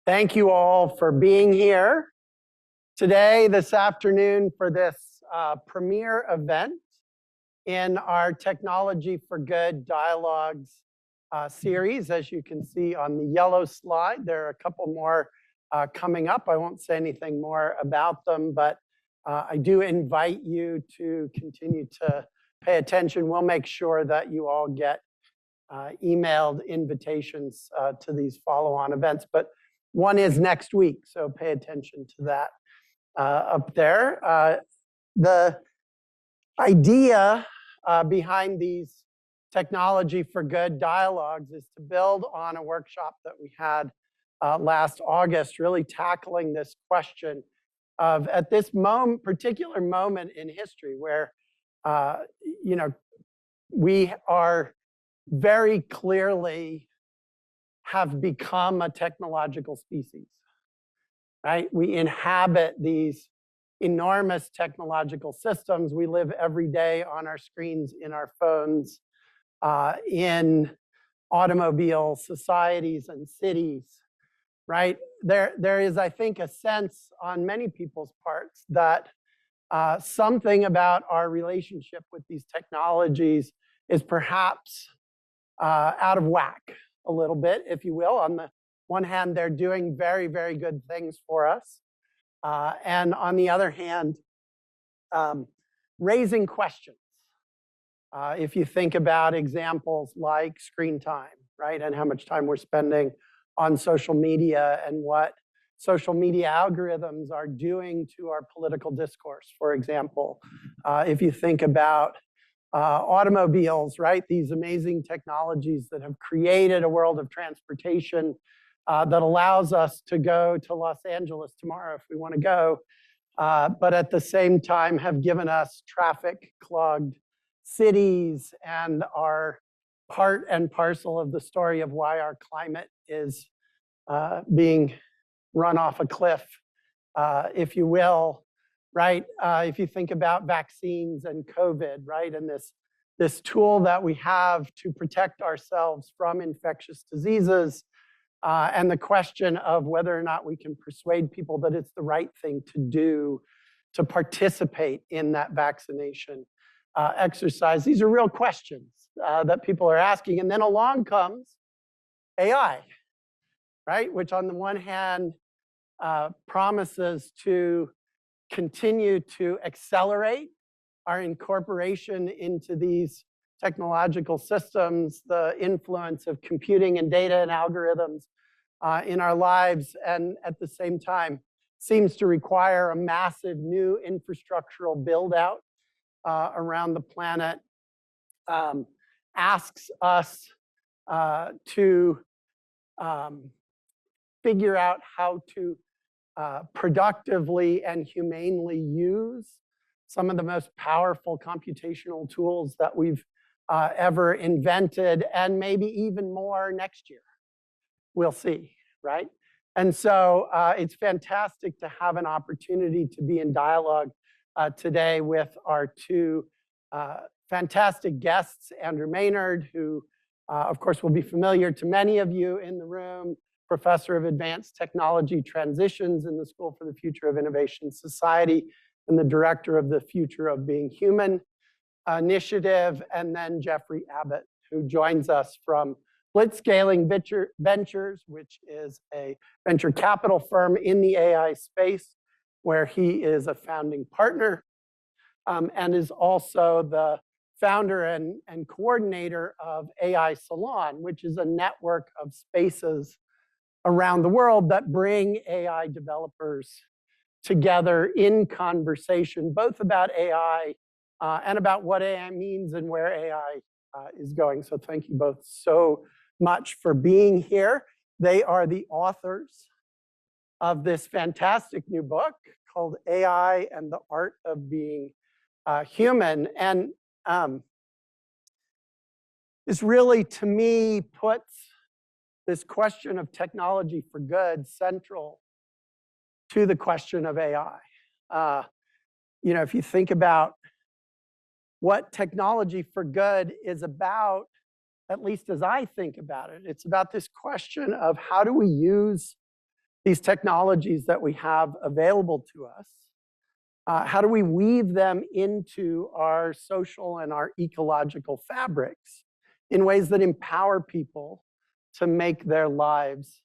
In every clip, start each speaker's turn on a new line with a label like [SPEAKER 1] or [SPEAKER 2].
[SPEAKER 1] Thank you all for being here today, this afternoon, for this premiere event in our Technology for Good Dialogues series. As you can see on the yellow slide, there are a couple more coming up. I won't say anything more about them, but I do invite you to continue to pay attention. We'll make sure that you all get emailed invitations to these follow-on events. But one is next week, so pay attention to that up there. The idea behind these Technology for Good dialogues is to build on a workshop that we had last August, really tackling this question of, at this particular moment in history where we are very clearly have become a technological species, right? We inhabit these enormous technological systems. We live every day on our screens, in our phones, in automobile societies and cities, right? There is, I think, a sense on many people's parts that something about our relationship with these technologies is perhaps out of whack a little bit, if you will. On the one hand, they're doing very, very good things for us. And on the other hand, raising questions. If you think about examples like screen time, right? And how much time we're spending on social media and what social media algorithms are doing to our political discourse, for example. If you think about automobiles, right? These amazing technologies that have created a world of transportation that allows us to go to Los Angeles tomorrow if we want to go, but at the same time have given us traffic-clogged cities and are part and parcel of the story of why our climate is being run off a cliff, if you will. Right? If you think about vaccines and COVID, right? And this tool that we have to protect ourselves from infectious diseases, and the question of whether or not we can persuade people that it's the right thing to do to participate in that vaccination exercise. These are real questions that people are asking. And then along comes AI, right? Which on the one hand promises to continue to accelerate our incorporation into these technological systems, the influence of computing and data and algorithms in our lives, and at the same time seems to require a massive new infrastructural build-out around the planet, asks us to figure out how to productively and humanely use some of the most powerful computational tools that we've ever invented, and maybe even more next year. We'll see, right? And so it's fantastic to have an opportunity to be in dialogue today with our two fantastic guests, Andrew Maynard, who of course will be familiar to many of you in the room, Professor of Advanced Technology Transitions in the School for the Future of Innovation Society, and the Director of the Future of Being Human initiative, and then Jeffrey Abbott, who joins us from Blitzscaling Ventures, which is a venture capital firm in the AI space, where he is a founding partner, and is also the founder and coordinator of AI Salon, which is a network of spaces around the world that bring AI developers together in conversation, both about AI and about what AI means and where AI is going. So thank you both so much for being here. They are the authors of this fantastic new book called AI and the Art of Being Human. And this really, to me, puts this question of technology for good central to the question of AI. If you think about what technology for good is about, at least as I think about it, it's about this question of how do we use these technologies that we have available to us, how do we weave them into our social and our ecological fabrics in ways that empower people to make their lives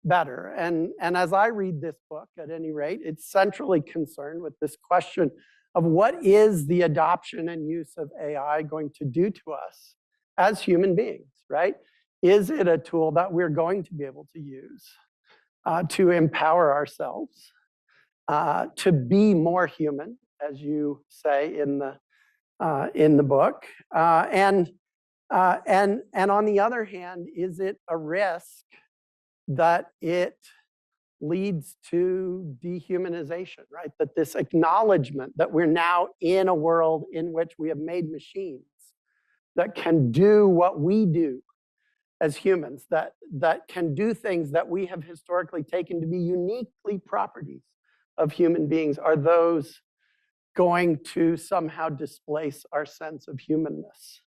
[SPEAKER 1] better? And as I read this book, at any rate, it's centrally concerned with this question of what is the adoption and use of AI going to do to us as human beings, right? Is it a tool that we're going to be able to use to empower ourselves, to be more human, as you say in the book, and on the other hand, is it a risk that it leads to dehumanization, right? That this acknowledgement that we're now in a world in which we have made machines that can do what we do as humans, that can do things that we have historically taken to be uniquely properties of human beings, are those going to somehow displace our sense of humanness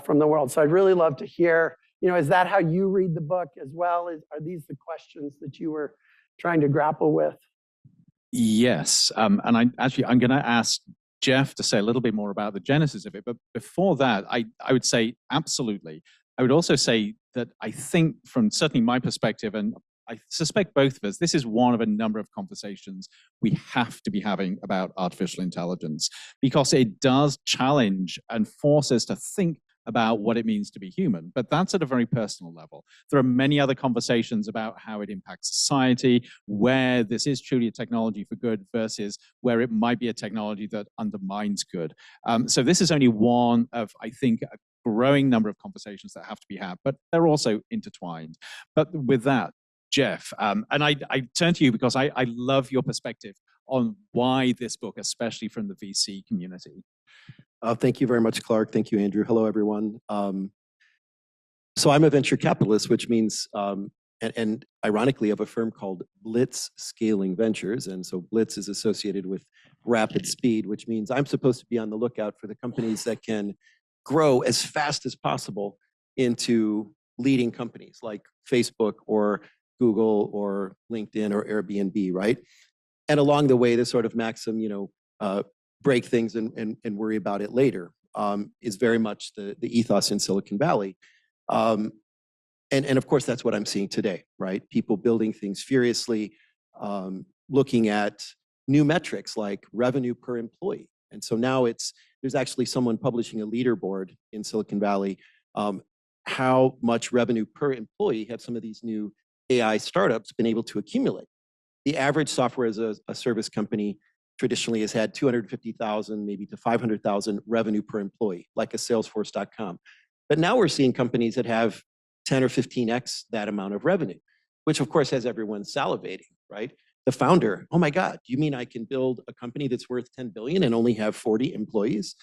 [SPEAKER 1] from the world? So I'd really love to hear, is that how you read the book as well? Are these the questions that you were trying to grapple with?
[SPEAKER 2] Yes, and I'm going to ask Jeff to say a little bit more about the genesis of it. But before that, I would say absolutely. I would also say that I think from certainly my perspective, and I suspect both of us, this is one of a number of conversations we have to be having about artificial intelligence, because it does challenge and force us to think about what it means to be human. But that's at a very personal level. There are many other conversations about how it impacts society, where this is truly a technology for good versus where it might be a technology that undermines good. So this is only one of, I think, a growing number of conversations that have to be had, but they're also intertwined. But with that, Jeff, and I turn to you because I love your perspective on why this book, especially from the VC community.
[SPEAKER 3] Thank you very much, Clark. Thank you, Andrew. Hello, everyone. So I'm a venture capitalist, which means, and ironically, of a firm called Blitz Scaling Ventures. And so Blitz is associated with rapid speed, which means I'm supposed to be on the lookout for the companies that can grow as fast as possible into leading companies like Facebook or Google or LinkedIn or Airbnb, right? And along the way, this sort of maxim, break things and worry about it later, is very much the ethos in Silicon Valley. And of course, that's what I'm seeing today, right? People building things furiously, looking at new metrics like revenue per employee. And so now there's actually someone publishing a leaderboard in Silicon Valley, how much revenue per employee have some of these new AI startups been able to accumulate. The average software as a service company traditionally has had 250,000, maybe to 500,000 revenue per employee, like a Salesforce.com. But now we're seeing companies that have 10 or 15x that amount of revenue, which of course has everyone salivating, right? The founder, oh my God, you mean I can build a company that's worth 10 billion and only have 40 employees?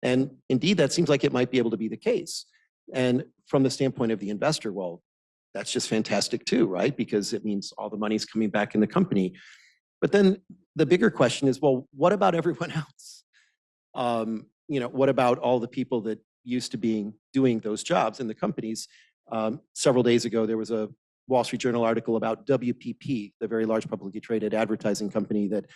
[SPEAKER 3] And indeed, that seems like it might be able to be the case. And from the standpoint of the investor, well, that's just fantastic too, right? Because it means all the money's coming back in the company. But then the bigger question is, well, what about everyone else? What about all the people that used to doing those jobs in the companies? Several days ago, there was a Wall Street Journal article about WPP, the very large publicly traded advertising company, that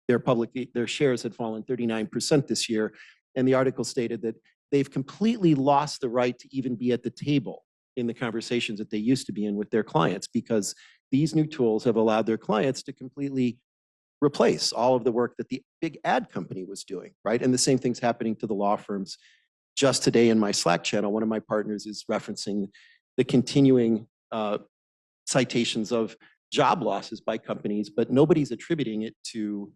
[SPEAKER 3] their shares had fallen 39% this year. And the article stated that they've completely lost the right to even be at the table in the conversations that they used to be in with their clients, because these new tools have allowed their clients to completely replace all of the work that the big ad company was doing, right? And the same thing's happening to the law firms. Just today in my Slack channel, one of my partners is referencing the continuing citations of job losses by companies, but nobody's attributing it to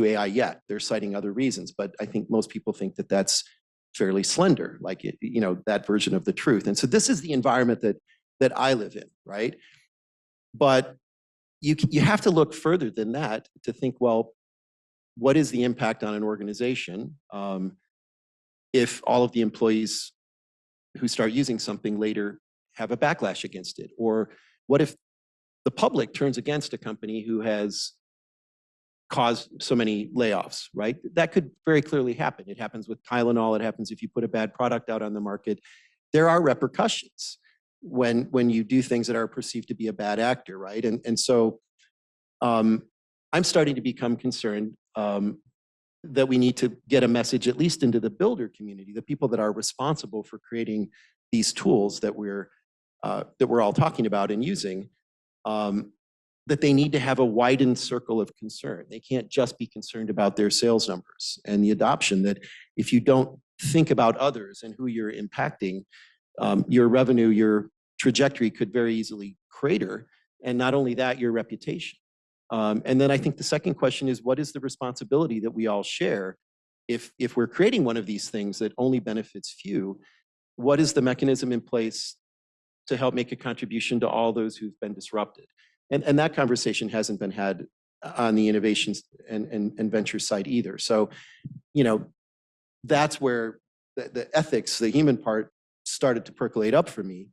[SPEAKER 3] AI yet. They're citing other reasons, but I think most people think that that's fairly slender, like that version of the truth. And so this is the environment that I live in, right? But you have to look further than that to think, well, what is the impact on an organization if all of the employees who start using something later have a backlash against it? Or what if the public turns against a company who has caused so many layoffs, right? That could very clearly happen. It happens with Tylenol. It happens if you put a bad product out on the market. There are repercussions when you do things that are perceived to be a bad actor, right? And so I'm starting to become concerned that we need to get a message, at least into the builder community, the people that are responsible for creating these tools that we're all talking about and using, that they need to have a widened circle of concern. They can't just be concerned about their sales numbers and the adoption, that if you don't think about others and who you're impacting, your revenue, your trajectory could very easily crater. And not only that, your reputation. And then I think the second question is, what is the responsibility that we all share? If we're creating one of these things that only benefits few, what is the mechanism in place to help make a contribution to all those who've been disrupted? And that conversation hasn't been had on the innovations and venture side either. So, that's where the ethics, the human part, started to percolate up for me.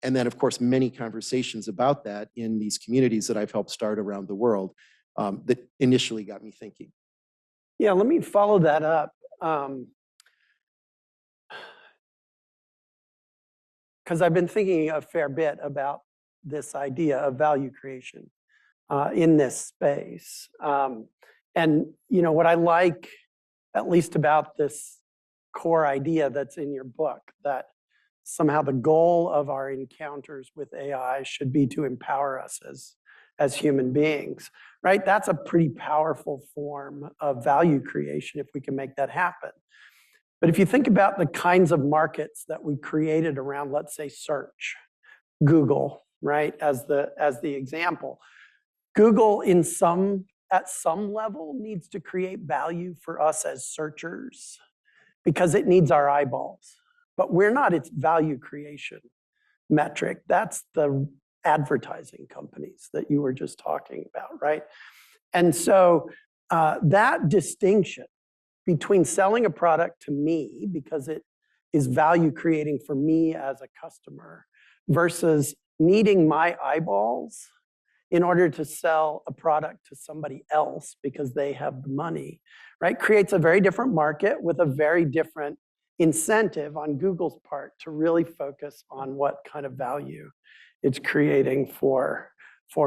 [SPEAKER 3] And then, of course, many conversations about that in these communities that I've helped start around the world that initially got me thinking.
[SPEAKER 1] Yeah, let me follow that up. Because I've been thinking a fair bit about this idea of value creation in this space. And what I like, at least about this core idea that's in your book, that somehow the goal of our encounters with AI should be to empower us as human beings, right? That's a pretty powerful form of value creation if we can make that happen. But if you think about the kinds of markets that we created around, let's say, search, Google, right, as the example, Google at some level needs to create value for us as searchers because it needs our eyeballs. But we're not its value creation metric. That's the advertising companies that you were just talking about, right? And so that distinction between selling a product to me because it is value creating for me as a customer versus needing my eyeballs in order to sell a product to somebody else because they have the money, right? Creates a very different market with a very different incentive on Google's part to really focus on what kind of value it's creating for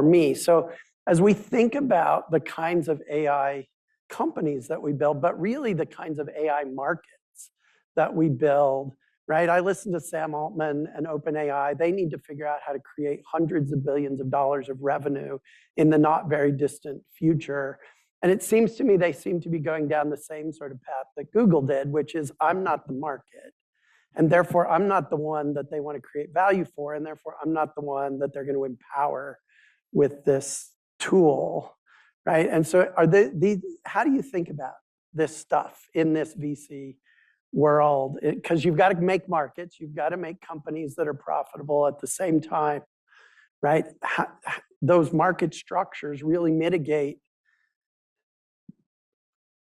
[SPEAKER 1] me. So as we think about the kinds of AI companies that we build, but really the kinds of AI markets that we build, right? I listen to Sam Altman and OpenAI. They need to figure out how to create hundreds of billions of dollars of revenue in the not very distant future. And it seems to me they seem to be going down the same sort of path that Google did, which is I'm not the market. And therefore, I'm not the one that they want to create value for. And therefore, I'm not the one that they're going to empower with this tool, right? And so how do you think about this stuff in this VC world? Because you've got to make markets. You've got to make companies that are profitable at the same time, right? Those market structures really mitigate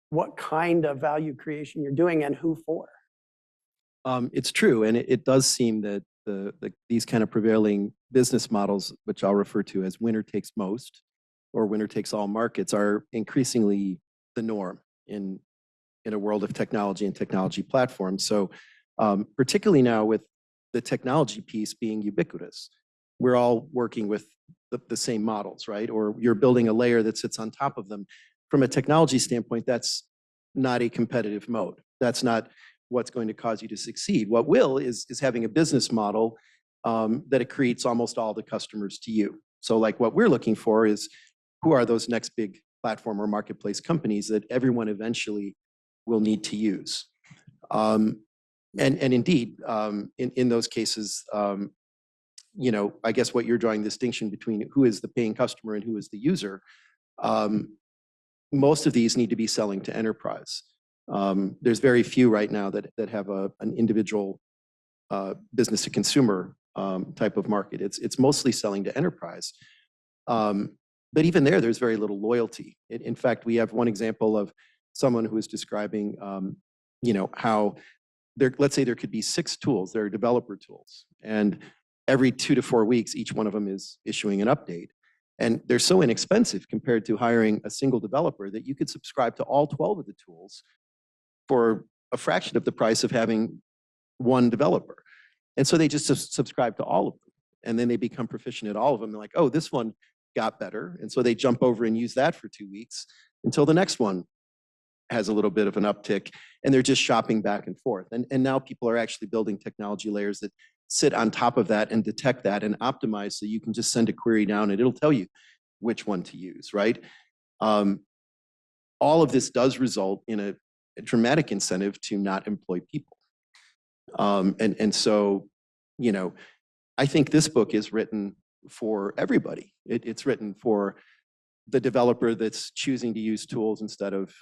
[SPEAKER 1] what kind of value creation you're doing and who for.
[SPEAKER 3] It's true, and it does seem that these kind of prevailing business models, which I'll refer to as winner takes most or winner takes all markets, are increasingly the norm in a world of technology and technology platforms. So particularly now with the technology piece being ubiquitous, we're all working with the same models, right? Or you're building a layer that sits on top of them. From a technology standpoint, that's not a competitive mode. That's not what's going to cause you to succeed. What will is having a business model that accretes almost all the customers to you. So like what we're looking for is who are those next big platform or marketplace companies that everyone eventually will need to use. And indeed, in those cases, I guess what you're drawing the distinction between who is the paying customer and who is the user, most of these need to be selling to enterprise. There's very few right now that have an individual business to consumer type of market. It's mostly selling to enterprise. But even there's very little loyalty. In fact, we have one example of someone who is describing, how let's say there could be 6 tools. There are developer tools, and every 2 to 4 weeks, each one of them is issuing an update. And they're so inexpensive compared to hiring a single developer that you could subscribe to all 12 of the tools for a fraction of the price of having one developer. And so they just subscribe to all of them. And then they become proficient at all of them. They're like, oh, this one got better. And so they jump over and use that for 2 weeks until the next one has a little bit of an uptick, and they're just shopping back and forth. And now people are actually building technology layers that sit on top of that and detect that and optimize, so you can just send a query down and it'll tell you which one to use, right? All of this does result in a dramatic incentive to not employ people. And so, you know, I think this book is written for everybody. It's written for the developer that's choosing to use tools instead of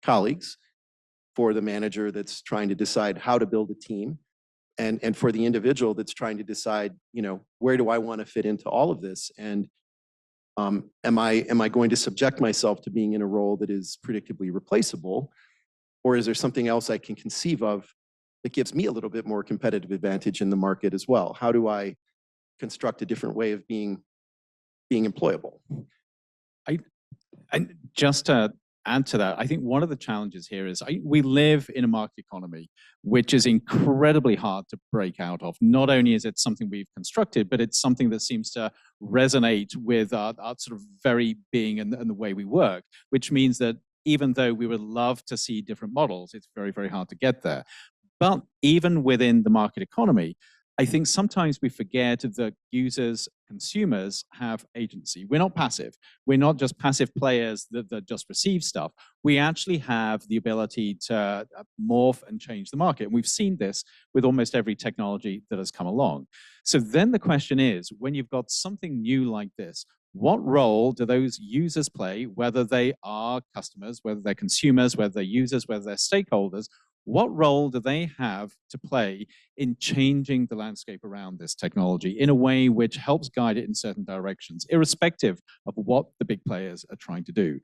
[SPEAKER 3] colleagues, for the manager that's trying to decide how to build a team, and for the individual that's trying to decide, you know, where do I want to fit into all of this? And am I going to subject myself to being in a role that is predictably replaceable, or is there something else I can conceive of that gives me a little bit more competitive advantage in the market as well? How do I construct a different way of being employable?
[SPEAKER 2] And just to add to that, I think one of the challenges here is we live in a market economy, which is incredibly hard to break out of. Not only is it something we've constructed, but it's something that seems to resonate with our sort of very being and the way we work, which means that even though we would love to see different models, it's very, very hard to get there. But even within the market economy, I think sometimes we forget that users, consumers have agency. We're not passive. We're not just passive players that just receive stuff. We actually have the ability to morph and change the market. And we've seen this with almost every technology that has come along. So then the question is, when you've got something new like this, what role do those users play, whether they are customers, whether they're consumers, whether they're users, whether they're stakeholders? What role do they have to play in changing the landscape around this technology in a way which helps guide it in certain directions, irrespective of what the big players are trying to do?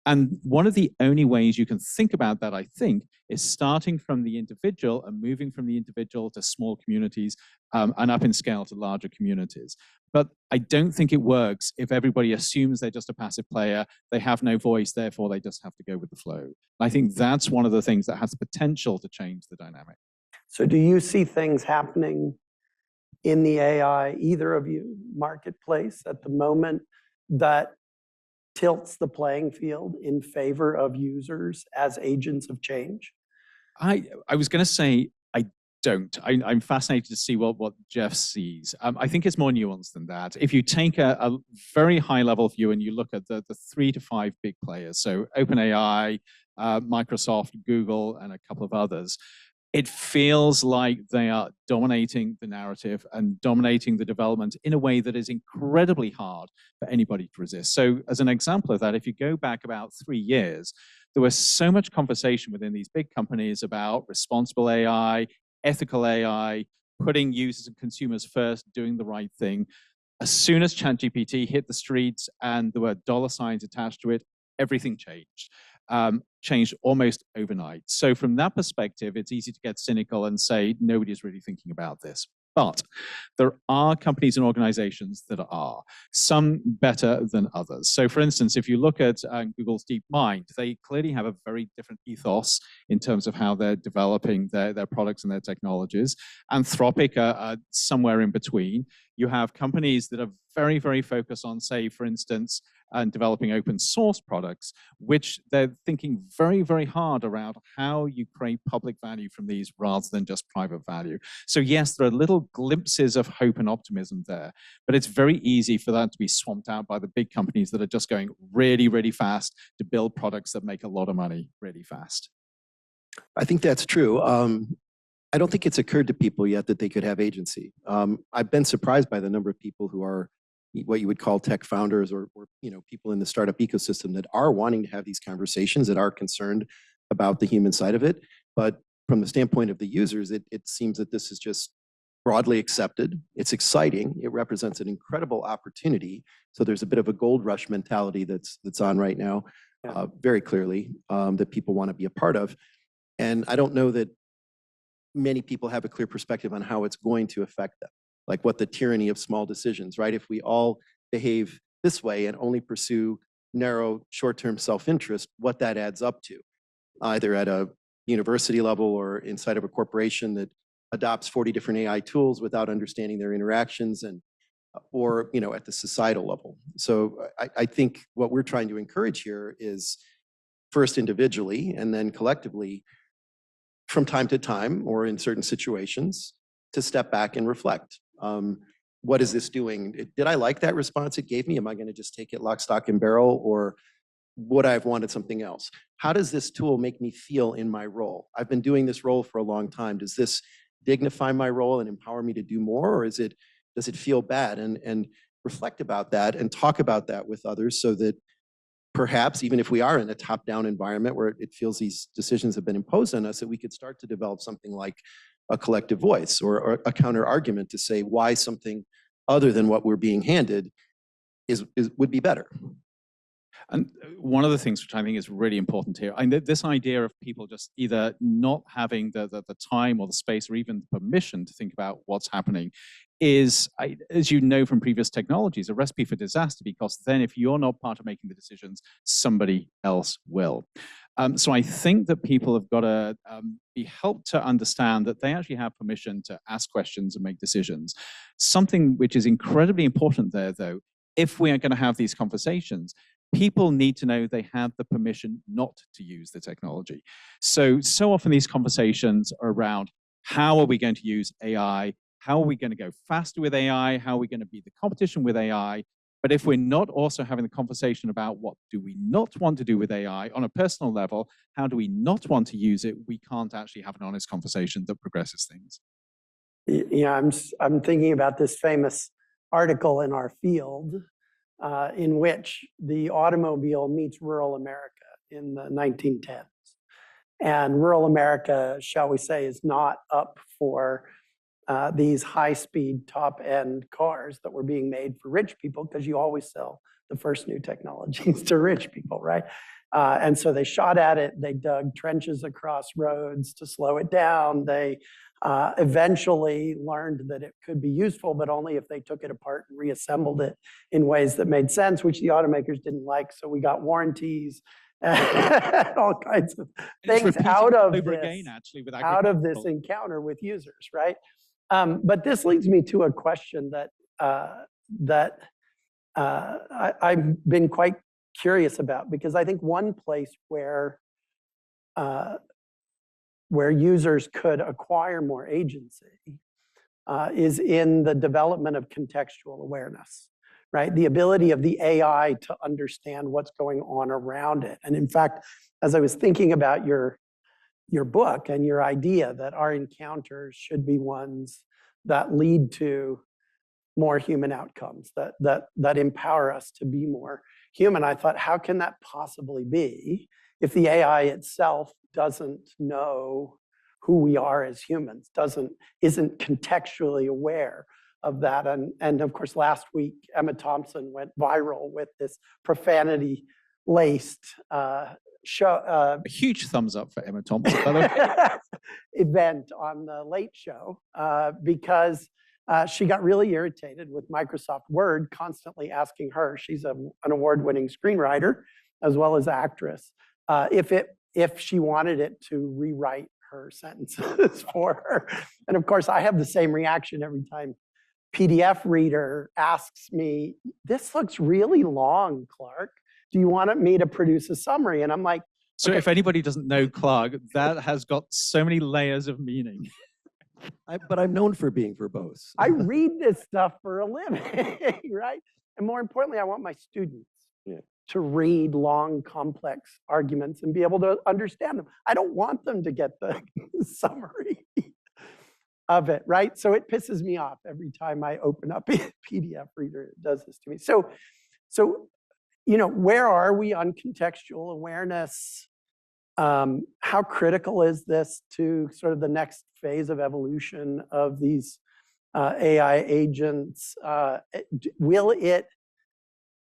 [SPEAKER 2] And one of the only ways you can think about that, I think, is starting from the individual and moving from the individual to small communities and up in scale to larger communities. But I don't think it works if everybody assumes they're just a passive player, they have no voice, therefore they just have to go with the flow. And I think that's one of the things that has the potential to change the dynamic.
[SPEAKER 1] So do you see things happening in the AI, either of you, marketplace at the moment that tilts the playing field in favor of users as agents of change?
[SPEAKER 2] I was going to say I don't. I'm fascinated to see what Jeff sees. I think it's more nuanced than that. If you take a very high level view and you look at the 3 to 5 big players, so OpenAI, Microsoft, Google, and a couple of others, it feels like they are dominating the narrative and dominating the development in a way that is incredibly hard for anybody to resist. So as an example of that, if you go back about 3 years, there was so much conversation within these big companies about responsible AI, ethical AI, putting users and consumers first, doing the right thing. As soon as ChatGPT hit the streets and there were dollar signs attached to it, everything changed. Changed almost overnight. So from that perspective, it's easy to get cynical and say nobody's really thinking about this. But there are companies and organizations that are, some better than others. So for instance, if you look at Google's DeepMind, they clearly have a very different ethos in terms of how they're developing their products and their technologies. Anthropic are somewhere in between. You have companies that are very, very focused on, say, for instance, and developing open source products, which they're thinking very, very hard around how you create public value from these rather than just private value. So yes, there are little glimpses of hope and optimism there, but it's very easy for that to be swamped out by the big companies that are just going really, really fast to build products that make a lot of money really fast.
[SPEAKER 3] I think that's true. I don't think it's occurred to people yet that they could have agency. I've been surprised by the number of people who are what you would call tech founders or people in the startup ecosystem that are wanting to have these conversations, that are concerned about the human side of it. But from the standpoint of the users, it seems that this is just broadly accepted. It's exciting. It represents an incredible opportunity. So there's a bit of a gold rush mentality that's on right now, very clearly, that people want to be a part of. And I don't know that many people have a clear perspective on how it's going to affect them. Like what the tyranny of small decisions, right? If we all behave this way and only pursue narrow short-term self-interest, what that adds up to, either at a university level or inside of a corporation that adopts 40 different AI tools without understanding their interactions and or at the societal level. So I think what we're trying to encourage here is first individually and then collectively from time to time or in certain situations to step back and reflect. What is this doing? Did I like that response it gave me? Am I going to just take it lock, stock, and barrel, or would I have wanted something else? How does this tool make me feel in my role? I've been doing this role for a long time. Does this dignify my role and empower me to do more, or does it feel bad? And reflect about that and talk about that with others so that perhaps even if we are in a top-down environment where it feels these decisions have been imposed on us, that we could start to develop something like a collective voice or a counter argument to say why something other than what we're being handed would be better.
[SPEAKER 2] And one of the things which I think is really important here, this idea of people just either not having the time or the space or even the permission to think about what's happening is, as you know from previous technologies, a recipe for disaster, because then if you're not part of making the decisions, somebody else will. So I think that people have got to be helped to understand that they actually have permission to ask questions and make decisions. Something which is incredibly important there, though, if we are going to have these conversations, people need to know they have the permission not to use the technology. So often these conversations are around how are we going to use AI? How are we going to go faster with AI? How are we going to beat the competition with AI? But if we're not also having the conversation about what do we not want to do with AI on a personal level, how do we not want to use it, we can't actually have an honest conversation that progresses things.
[SPEAKER 1] Yeah, I'm thinking about this famous article in our field in which the automobile meets rural America in the 1910s. And rural America, shall we say, is not up for these high-speed, top-end cars that were being made for rich people, because you always sell the first new technologies to rich people, right? And so they shot at it. They dug trenches across roads to slow it down. They eventually learned that it could be useful, but only if they took it apart and reassembled it in ways that made sense, which the automakers didn't like. So we got warranties and all kinds of things out of this encounter with users, right? But this leads me to a question that I've been quite curious about, because I think one place where users could acquire more agency is in the development of contextual awareness, right? The ability of the AI to understand what's going on around it. And in fact, as I was thinking about your book and your idea that our encounters should be ones that lead to more human outcomes, that empower us to be more human, I thought, how can that possibly be if the AI itself doesn't know who we are as humans, isn't contextually aware of that? And of course, last week, Emma Thompson went viral with this profanity-laced show.
[SPEAKER 2] A huge thumbs up for Emma Thompson, by the way.
[SPEAKER 1] Event on the Late Show because she got really irritated with Microsoft Word constantly asking her, she's an award-winning screenwriter as well as actress, if she wanted it to rewrite her sentences for her. And of course, I have the same reaction every time PDF reader asks me, this looks really long, Clark. Do you want me to produce a summary? And I'm like,
[SPEAKER 2] so okay. If anybody doesn't know Clark, that has got so many layers of meaning.
[SPEAKER 3] But I'm known for being verbose.
[SPEAKER 1] I read this stuff for a living, right? And more importantly, I want my students to read long, complex arguments and be able to understand them. I don't want them to get the summary of it, right? So it pisses me off every time I open up a PDF reader. It does this to me. So where are we on contextual awareness? How critical is this to sort of the next phase of evolution of these AI agents?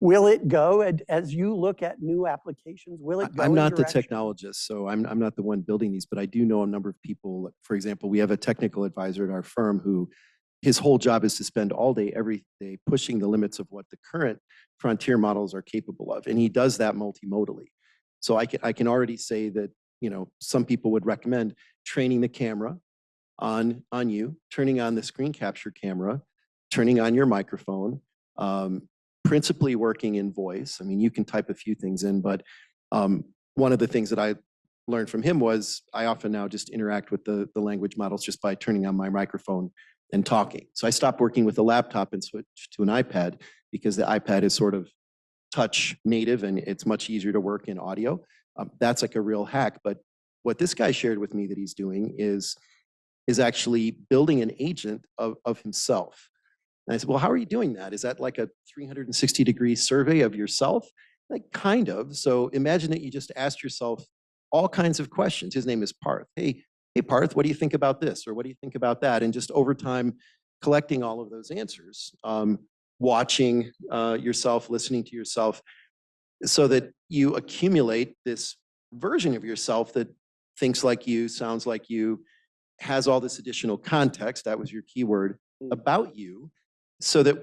[SPEAKER 1] Will it go, as you look at new applications, will it go?
[SPEAKER 3] I'm not the technologist, so I'm not the one building these, but I do know a number of people. For example, we have a technical advisor at our firm who his whole job is to spend all day, every day, pushing the limits of what the current frontier models are capable of. And he does that multimodally. So I can already say that, some people would recommend training the camera on you, turning on the screen capture camera, turning on your microphone, principally working in voice. I mean, you can type a few things in, but one of the things that I learned from him was I often now just interact with the language models just by turning on my microphone and talking. So I stopped working with a laptop and switched to an iPad because the iPad is sort of touch native and it's much easier to work in audio. That's like a real hack. But what this guy shared with me that he's doing is actually building an agent of himself. And I said, well, how are you doing that? Is that like a 360-degree survey of yourself? Like, kind of. So imagine that you just asked yourself all kinds of questions. His name is Parth. Hey, Parth, what do you think about this? Or what do you think about that? And just over time, collecting all of those answers, watching yourself, listening to yourself, so that you accumulate this version of yourself that thinks like you, sounds like you, has all this additional context, that was your keyword, about you, so that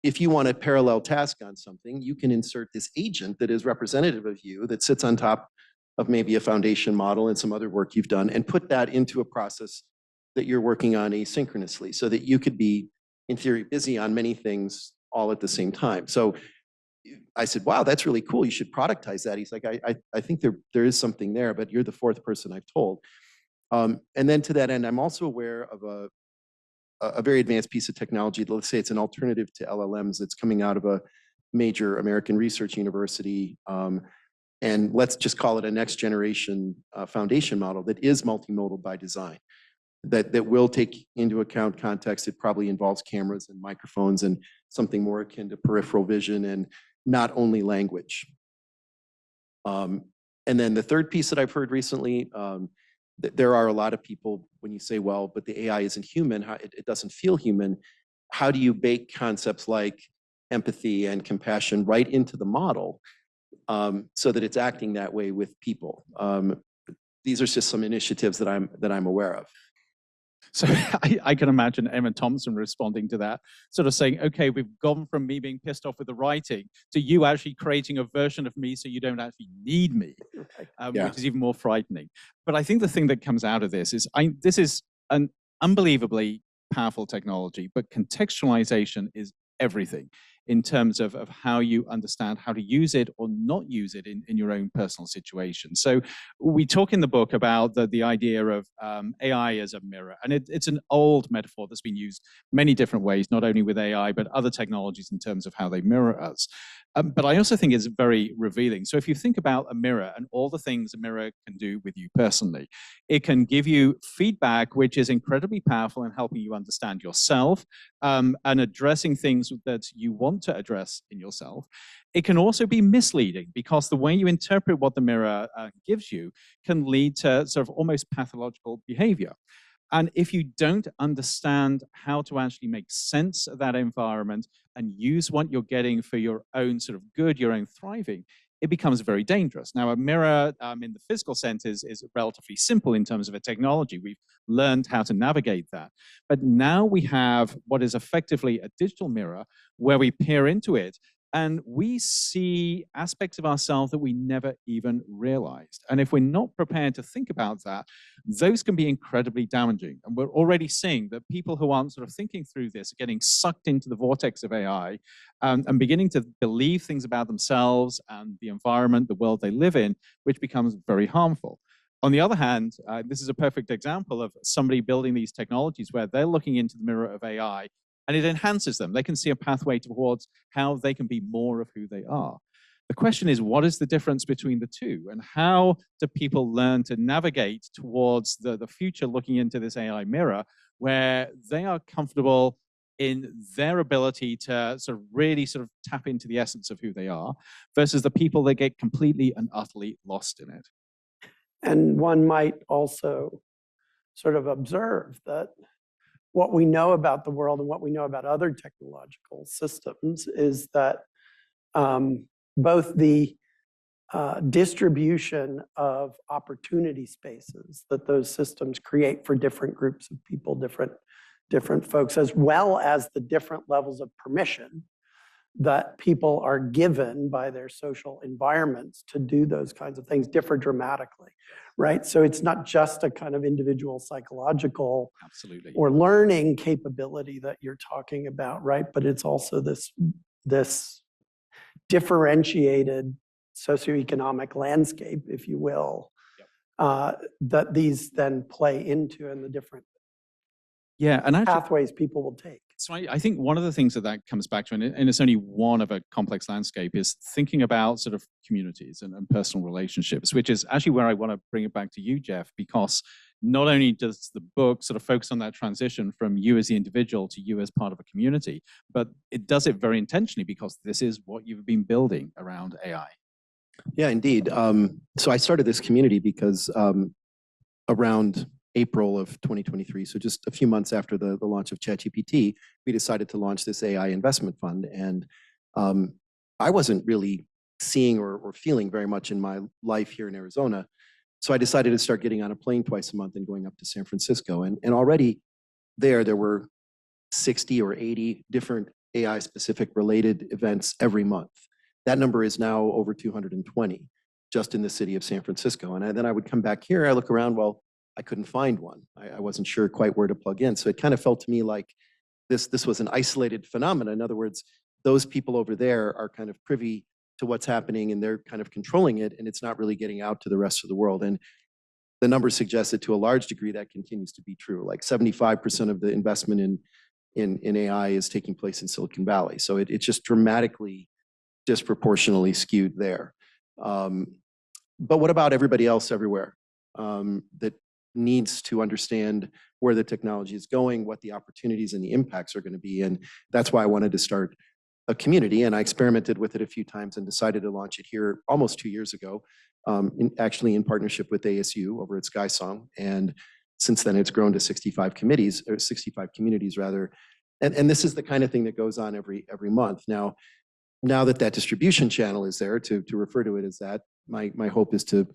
[SPEAKER 3] if you want a parallel task on something, you can insert this agent that is representative of you, that sits on top of maybe a foundation model and some other work you've done, and put that into a process that you're working on asynchronously, so that you could be, in theory, busy on many things all at the same time. So I said, wow, that's really cool. You should productize that. He's like, I think there is something there, but you're the fourth person I've told. And then to that end, I'm also aware of a very advanced piece of technology. Let's say it's an alternative to LLMs that's coming out of a major American research university. And let's just call it a next generation foundation model that is multimodal by design, that will take into account context. It probably involves cameras and microphones and something more akin to peripheral vision and not only language. And then the third piece that I've heard recently, there are a lot of people, when you say, well, but the AI isn't human, it doesn't feel human, how do you bake concepts like empathy and compassion right into the model so that it's acting that way with people? These are just some initiatives that I'm aware of.
[SPEAKER 2] So I can imagine Emma Thompson responding to that, sort of saying, okay, we've gone from me being pissed off with the writing to you actually creating a version of me so you don't actually need me, which is even more frightening. But I think the thing that comes out of this is, this is an unbelievably powerful technology, but contextualization is everything in terms of how you understand how to use it or not use it in your own personal situation. So we talk in the book about the idea of AI as a mirror. And it's an old metaphor that's been used many different ways, not only with AI, but other technologies in terms of how they mirror us. But I also think it's very revealing. So if you think about a mirror and all the things a mirror can do with you personally, it can give you feedback, which is incredibly powerful in helping you understand yourself and addressing things that you want to address in yourself. It can also be misleading because the way you interpret what the mirror gives you can lead to sort of almost pathological behavior. And if you don't understand how to actually make sense of that environment and use what you're getting for your own sort of good, your own thriving, it becomes very dangerous. Now, a mirror in the physical sense is relatively simple in terms of a technology. We've learned how to navigate that. But now we have what is effectively a digital mirror where we peer into it and we see aspects of ourselves that we never even realized. And if we're not prepared to think about that, those can be incredibly damaging. And we're already seeing that people who aren't sort of thinking through this are getting sucked into the vortex of AI and beginning to believe things about themselves and the environment, the world they live in, which becomes very harmful. On the other hand, this is a perfect example of somebody building these technologies where they're looking into the mirror of AI and it enhances them. They can see a pathway towards how they can be more of who they are. The question is, what is the difference between the two? And how do people learn to navigate towards the future looking into this AI mirror where they are comfortable in their ability to sort of really sort of tap into the essence of who they are versus the people that get completely and utterly lost in it?
[SPEAKER 1] And one might also sort of observe that what we know about the world and what we know about other technological systems is that both the distribution of opportunity spaces that those systems create for different groups of people, different folks, as well as the different levels of permission that people are given by their social environments to do those kinds of things differ dramatically, right? So it's not just a kind of individual psychological
[SPEAKER 2] Absolutely.
[SPEAKER 1] or learning capability that you're talking about, right? But it's also this differentiated socioeconomic landscape, if you will, that these then play into and the different
[SPEAKER 2] Yeah, and actually,
[SPEAKER 1] pathways people will take.
[SPEAKER 2] so I think one of the things that comes back to, and it's only one of a complex landscape, is thinking about sort of communities and personal relationships, which is actually where I want to bring it back to you, Jeff, because not only does the book sort of focus on that transition from you as the individual to you as part of a community, but it does it very intentionally because this is what you've been building around AI.
[SPEAKER 3] Yeah, indeed. So I started this community because around April of 2023, so just a few months after the launch of ChatGPT, we decided to launch this AI investment fund. And I wasn't really seeing or feeling very much in my life here in Arizona. So I decided to start getting on a plane twice a month and going up to San Francisco. And already there were 60 or 80 different AI specific related events every month. That number is now over 220 just in the city of San Francisco. And then I would come back here, I look around, well, I couldn't find one. I wasn't sure quite where to plug in. So it kind of felt to me like this was an isolated phenomenon. In other words, those people over there are kind of privy to what's happening and they're kind of controlling it, and it's not really getting out to the rest of the world. And the numbers suggest that to a large degree that continues to be true. Like 75% of the investment in AI is taking place in Silicon Valley. So it's just dramatically disproportionately skewed there. But what about everybody else everywhere that needs to understand where the technology is going, what the opportunities and the impacts are going to be? And that's why I wanted to start a community. And I experimented with it a few times and decided to launch it here almost 2 years ago, actually in partnership with ASU over at SkySong. And since then, it's grown to 65 committees, or 65 communities rather. And this is the kind of thing that goes on every month. Now that distribution channel is there, to refer to it as that, my hope is to,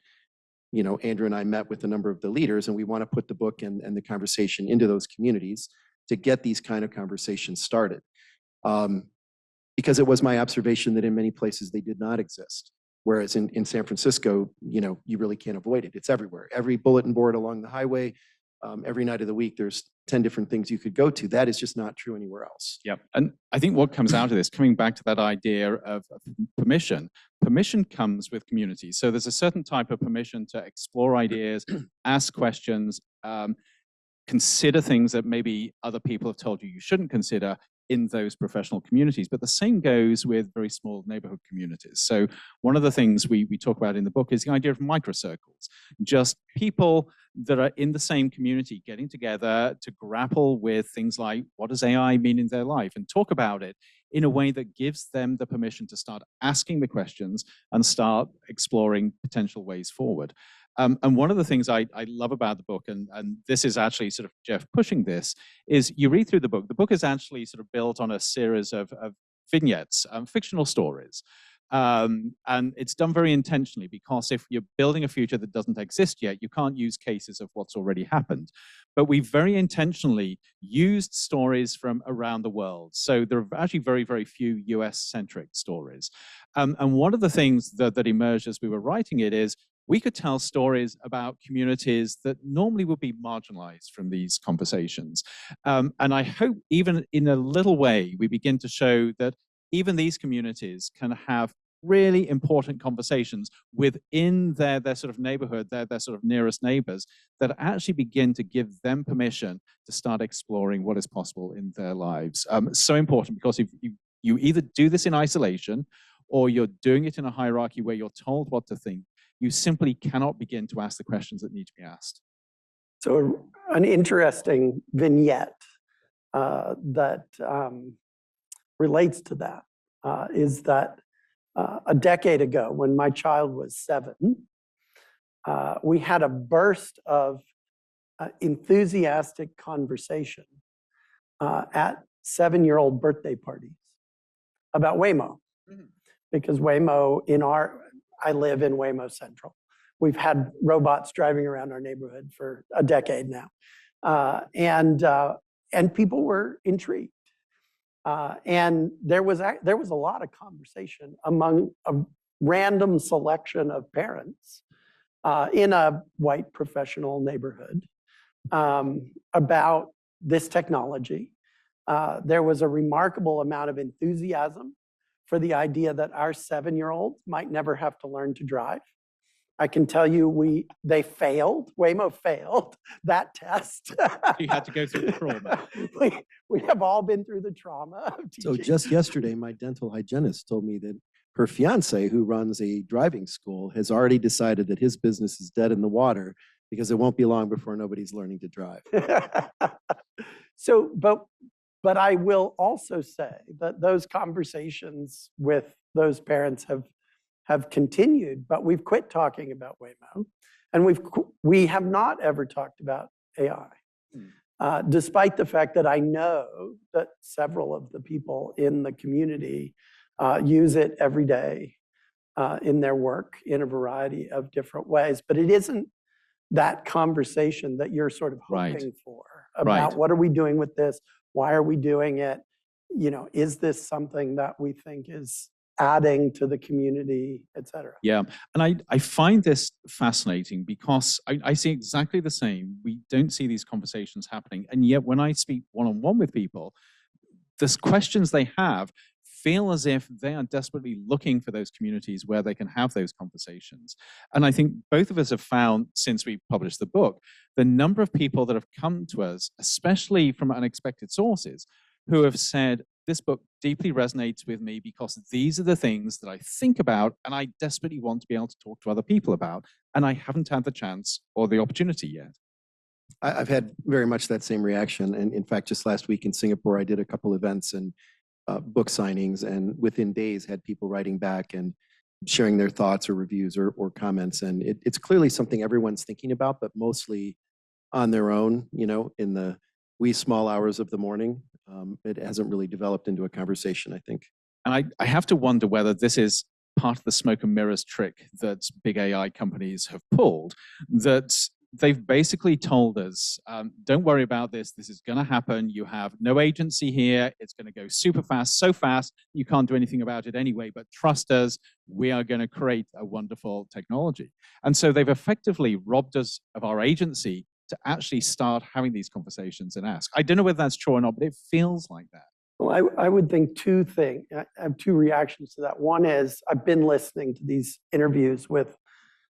[SPEAKER 3] Andrew and I met with a number of the leaders, and we want to put the book and the conversation into those communities to get these kind of conversations started. Because it was my observation that in many places they did not exist. Whereas in San Francisco, you really can't avoid it. It's everywhere. Every bulletin board along the highway, every night of the week, there's 10 different things you could go to. That is just not true anywhere else.
[SPEAKER 2] Yep. And I think what comes out of this, coming back to that idea of permission comes with community. So there's a certain type of permission to explore ideas, ask questions, consider things that maybe other people have told you shouldn't consider in those professional communities. But the same goes with very small neighborhood communities. So one of the things we talk about in the book is the idea of microcircles, just people that are in the same community getting together to grapple with things like, what does AI mean in their life, and talk about it in a way that gives them the permission to start asking the questions and start exploring potential ways forward. And one of the things I love about the book, and this is actually sort of Jeff pushing this, is you read through the book. The book is actually sort of built on a series of vignettes, fictional stories. And it's done very intentionally, because if you're building a future that doesn't exist yet, you can't use cases of what's already happened. But we very intentionally used stories from around the world. So there are actually very, very few US-centric stories. And one of the things that emerged as we were writing it is, we could tell stories about communities that normally would be marginalized from these conversations. And I hope even in a little way, we begin to show that even these communities can have really important conversations within their sort of neighborhood, their sort of nearest neighbors, that actually begin to give them permission to start exploring what is possible in their lives. It's so important, because if you either do this in isolation, or you're doing it in a hierarchy where you're told what to think, you simply cannot begin to ask the questions that need to be asked.
[SPEAKER 1] So an interesting vignette that relates to that is that a decade ago, when my child was 7, we had a burst of enthusiastic conversation at 7-year-old birthday parties about Waymo. Mm-hmm. Because Waymo, I live in Waymo Central. We've had robots driving around our neighborhood for a decade now. And people were intrigued. And there was a lot of conversation among a random selection of parents in a white professional neighborhood about this technology. There was a remarkable amount of enthusiasm for the idea that our 7-year-olds might never have to learn to drive. I can tell you they failed, Waymo failed that test.
[SPEAKER 2] You had to go through the trauma.
[SPEAKER 1] We have all been through the trauma of teaching.
[SPEAKER 3] So just yesterday, my dental hygienist told me that her fiance, who runs a driving school, has already decided that his business is dead in the water because it won't be long before nobody's learning to drive.
[SPEAKER 1] So, but I will also say that those conversations with those parents have continued, but we've quit talking about Waymo, and we have not ever talked about AI, despite the fact that I know that several of the people in the community use it every day in their work in a variety of different ways. But it isn't that conversation that you're sort of hoping for about what are we doing with this? Why are we doing it? You know, is this something that we think is adding to the community, et cetera?
[SPEAKER 2] Yeah, and I find this fascinating because I see exactly the same. We don't see these conversations happening. And yet when I speak one-on-one with people, the questions they have feel as if they are desperately looking for those communities where they can have those conversations. And I think both of us have found, since we published the book, the number of people that have come to us, especially from unexpected sources, who have said, this book deeply resonates with me because these are the things that I think about and I desperately want to be able to talk to other people about, and I haven't had the chance or the opportunity yet.
[SPEAKER 3] I've had very much that same reaction. And in fact, just last week in Singapore, I did a couple events and book signings, and within days had people writing back and sharing their thoughts or reviews or comments. And it's clearly something everyone's thinking about, but mostly on their own, you know, in the wee small hours of the morning. It hasn't really developed into a conversation, I think.
[SPEAKER 2] And I have to wonder whether this is part of the smoke and mirrors trick that big AI companies have pulled, that they've basically told us, don't worry about this. This is going to happen. You have no agency here. It's going to go super fast, so fast, you can't do anything about it anyway, but trust us, we are going to create a wonderful technology. And so they've effectively robbed us of our agency to actually start having these conversations and ask. I don't know whether that's true or not, but it feels like that.
[SPEAKER 1] Well, I would think two things. I have two reactions to that. One is I've been listening to these interviews with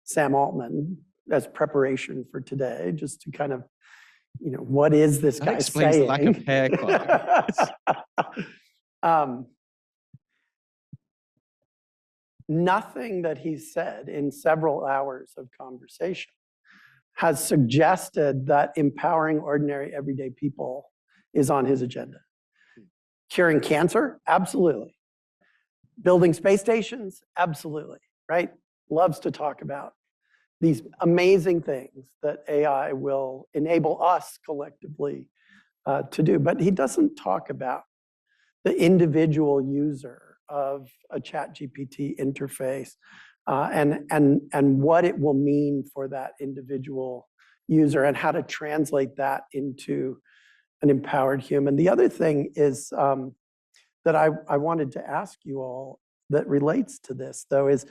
[SPEAKER 1] Sam Altman as preparation for today, just to kind of, you know, what is this guy saying? That
[SPEAKER 2] explains the lack of hair, Clark.
[SPEAKER 1] Nothing that he's said in several hours of conversation has suggested that empowering ordinary everyday people is on his agenda. Curing cancer? Absolutely. Building space stations? Absolutely, right? Loves to talk about these amazing things that AI will enable us collectively to do. But he doesn't talk about the individual user of a ChatGPT interface and what it will mean for that individual user and how to translate that into an empowered human. The other thing is that I wanted to ask you all that relates to this, though, is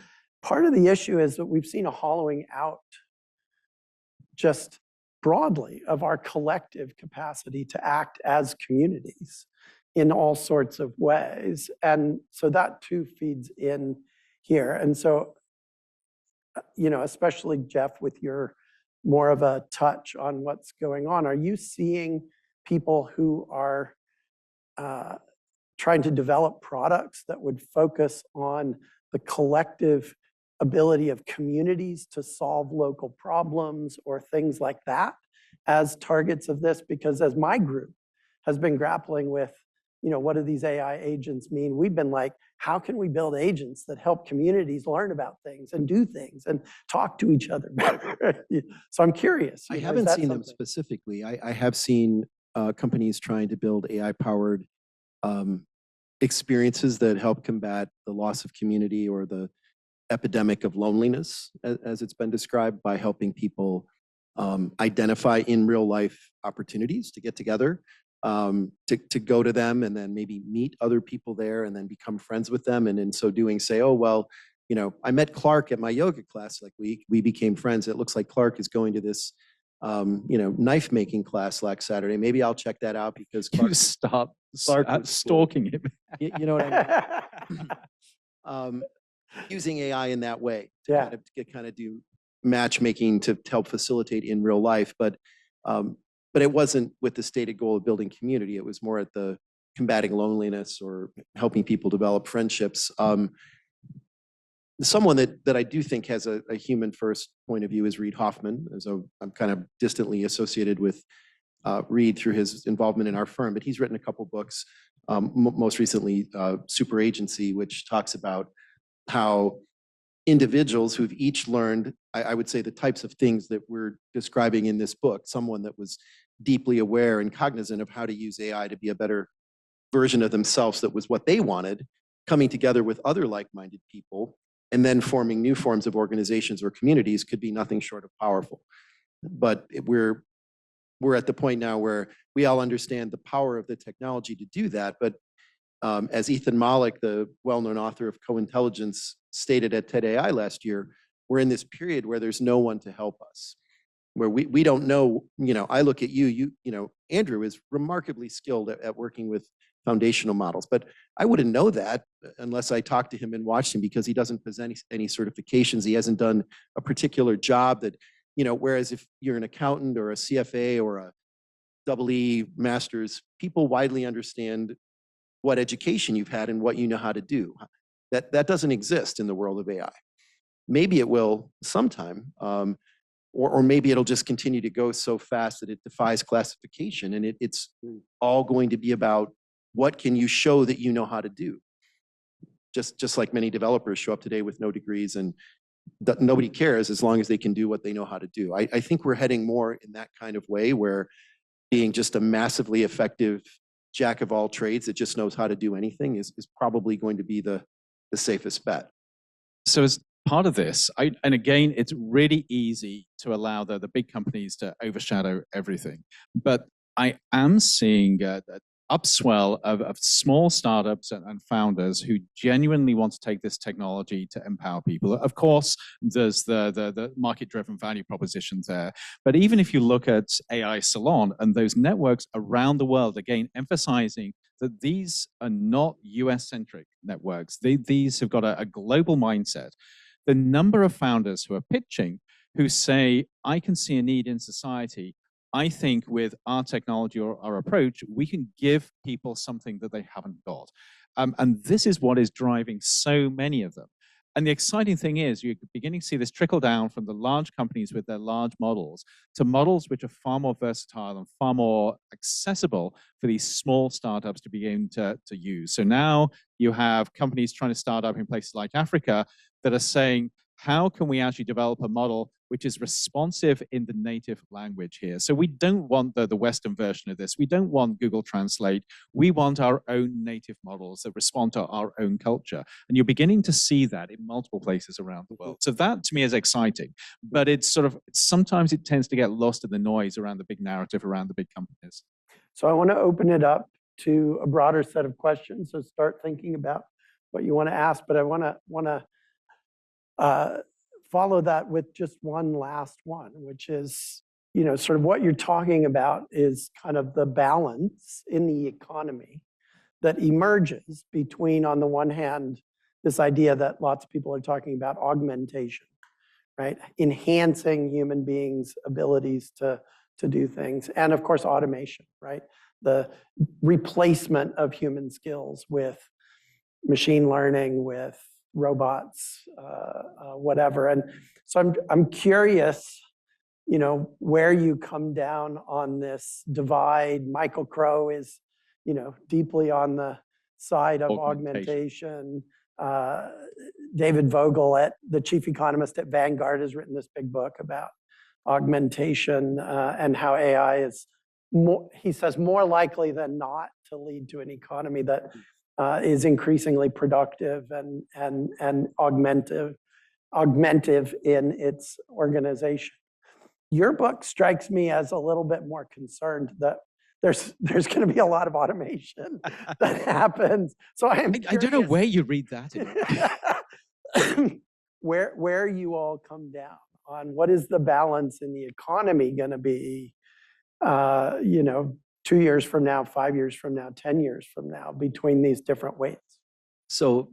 [SPEAKER 1] part of the issue is that we've seen a hollowing out just broadly of our collective capacity to act as communities in all sorts of ways. And so that too feeds in here. And so, you know, especially Jeff, with your more of a touch on what's going on, are you seeing people who are trying to develop products that would focus on the collective ability of communities to solve local problems or things like that as targets of this? Because as my group has been grappling with, you know, what do these AI agents mean? We've been like, how can we build agents that help communities learn about things and do things and talk to each other better? So I'm curious.
[SPEAKER 3] I haven't seen them specifically. I have seen companies trying to build AI-powered experiences that help combat the loss of community or the epidemic of loneliness, as it's been described, by helping people identify in real life opportunities to get together. to go to them and then maybe meet other people there and then become friends with them. And in so doing, say, oh, well, I met Clark at my yoga class. Like we became friends. It looks like Clark is going to this, knife making class last Saturday. Maybe I'll check that out because
[SPEAKER 2] You
[SPEAKER 3] Clark,
[SPEAKER 2] start
[SPEAKER 3] Clark was cool.
[SPEAKER 2] stalking him.
[SPEAKER 3] You know what I mean? Using AI in that way to
[SPEAKER 1] Yeah.
[SPEAKER 3] kind of do matchmaking to help facilitate in real life. But it wasn't with the stated goal of building community. It was more at the combating loneliness or helping people develop friendships. Someone that I do think has a human first point of view is Reid Hoffman. As I'm kind of distantly associated with Reid through his involvement in our firm, but he's written a couple books, most recently Super Agency, which talks about how individuals who've each learned, I would say, the types of things that we're describing in this book, someone that was deeply aware and cognizant of how to use AI to be a better version of themselves that was what they wanted, coming together with other like-minded people, and then forming new forms of organizations or communities could be nothing short of powerful. But we're at the point now where we all understand the power of the technology to do that. But as Ethan Malik, the well-known author of Co-Intelligence, stated at TED AI last year, we're in this period where there's no one to help us, where we don't know. I look at you, Andrew is remarkably skilled at working with foundational models, but I wouldn't know that unless I talked to him and watched him, because he doesn't possess any certifications. He hasn't done a particular job that, whereas if you're an accountant or a CFA or a EE master's, people widely understand what education you've had and what you know how to do. That doesn't exist in the world of AI. Maybe it will sometime, or maybe it'll just continue to go so fast that it defies classification, and it's all going to be about what can you show that you know how to do. Just like many developers show up today with no degrees, and nobody cares as long as they can do what they know how to do. I think we're heading more in that kind of way, where being just a massively effective jack of all trades that just knows how to do anything is probably going to be the safest bet.
[SPEAKER 2] So as part of this, and again, it's really easy to allow the big companies to overshadow everything. But I am seeing an upswell of small startups and founders who genuinely want to take this technology to empower people. Of course, there's the market-driven value propositions there. But even if you look at AI Salon and those networks around the world, again, emphasizing that these are not US-centric networks. These have got a global mindset. The number of founders who are pitching, who say, I can see a need in society. I think with our technology or our approach, we can give people something that they haven't got. And this is what is driving so many of them. And the exciting thing is you're beginning to see this trickle down from the large companies with their large models to models which are far more versatile and far more accessible for these small startups to begin to use. So now you have companies trying to start up in places like Africa that are saying, how can we actually develop a model which is responsive in the native language here? So we don't want the Western version of this. We don't want Google Translate. We want our own native models that respond to our own culture. And you're beginning to see that in multiple places around the world. So that to me is exciting, but it's sometimes it tends to get lost in the noise around the big narrative around the big companies.
[SPEAKER 1] So I want to open it up to a broader set of questions. So start thinking about what you want to ask, but I want to follow that with just one last one, which is, sort of what you're talking about is kind of the balance in the economy that emerges between, on the one hand, this idea that lots of people are talking about augmentation, right? Enhancing human beings' abilities to do things. And of course, automation, right? The replacement of human skills with machine learning, with robots, whatever. And so I'm curious, where you come down on this divide. Michael Crow is, deeply on the side of augmentation. David Vogel, the chief economist at Vanguard, has written this big book about augmentation and how AI is more, he says, more likely than not to lead to an economy that is increasingly productive and augmentative in its organization. Your book strikes me as a little bit more concerned that there's going to be a lot of automation that happens. So I am
[SPEAKER 2] I don't know where you read that in.
[SPEAKER 1] where you all come down on what is the balance in the economy going to be, 2 years from now, 5 years from now, 10 years from now, between these different weights.
[SPEAKER 3] So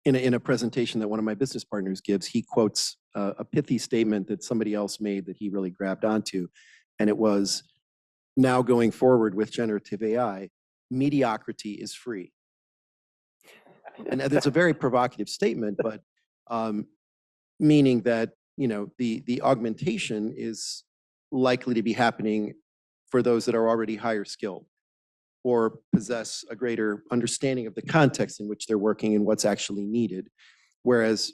[SPEAKER 3] in a presentation that one of my business partners gives, he quotes a pithy statement that somebody else made that he really grabbed onto. And it was, now going forward with generative AI, mediocrity is free. And that's a very provocative statement, but meaning that, the augmentation is likely to be happening for those that are already higher skilled or possess a greater understanding of the context in which they're working and what's actually needed. Whereas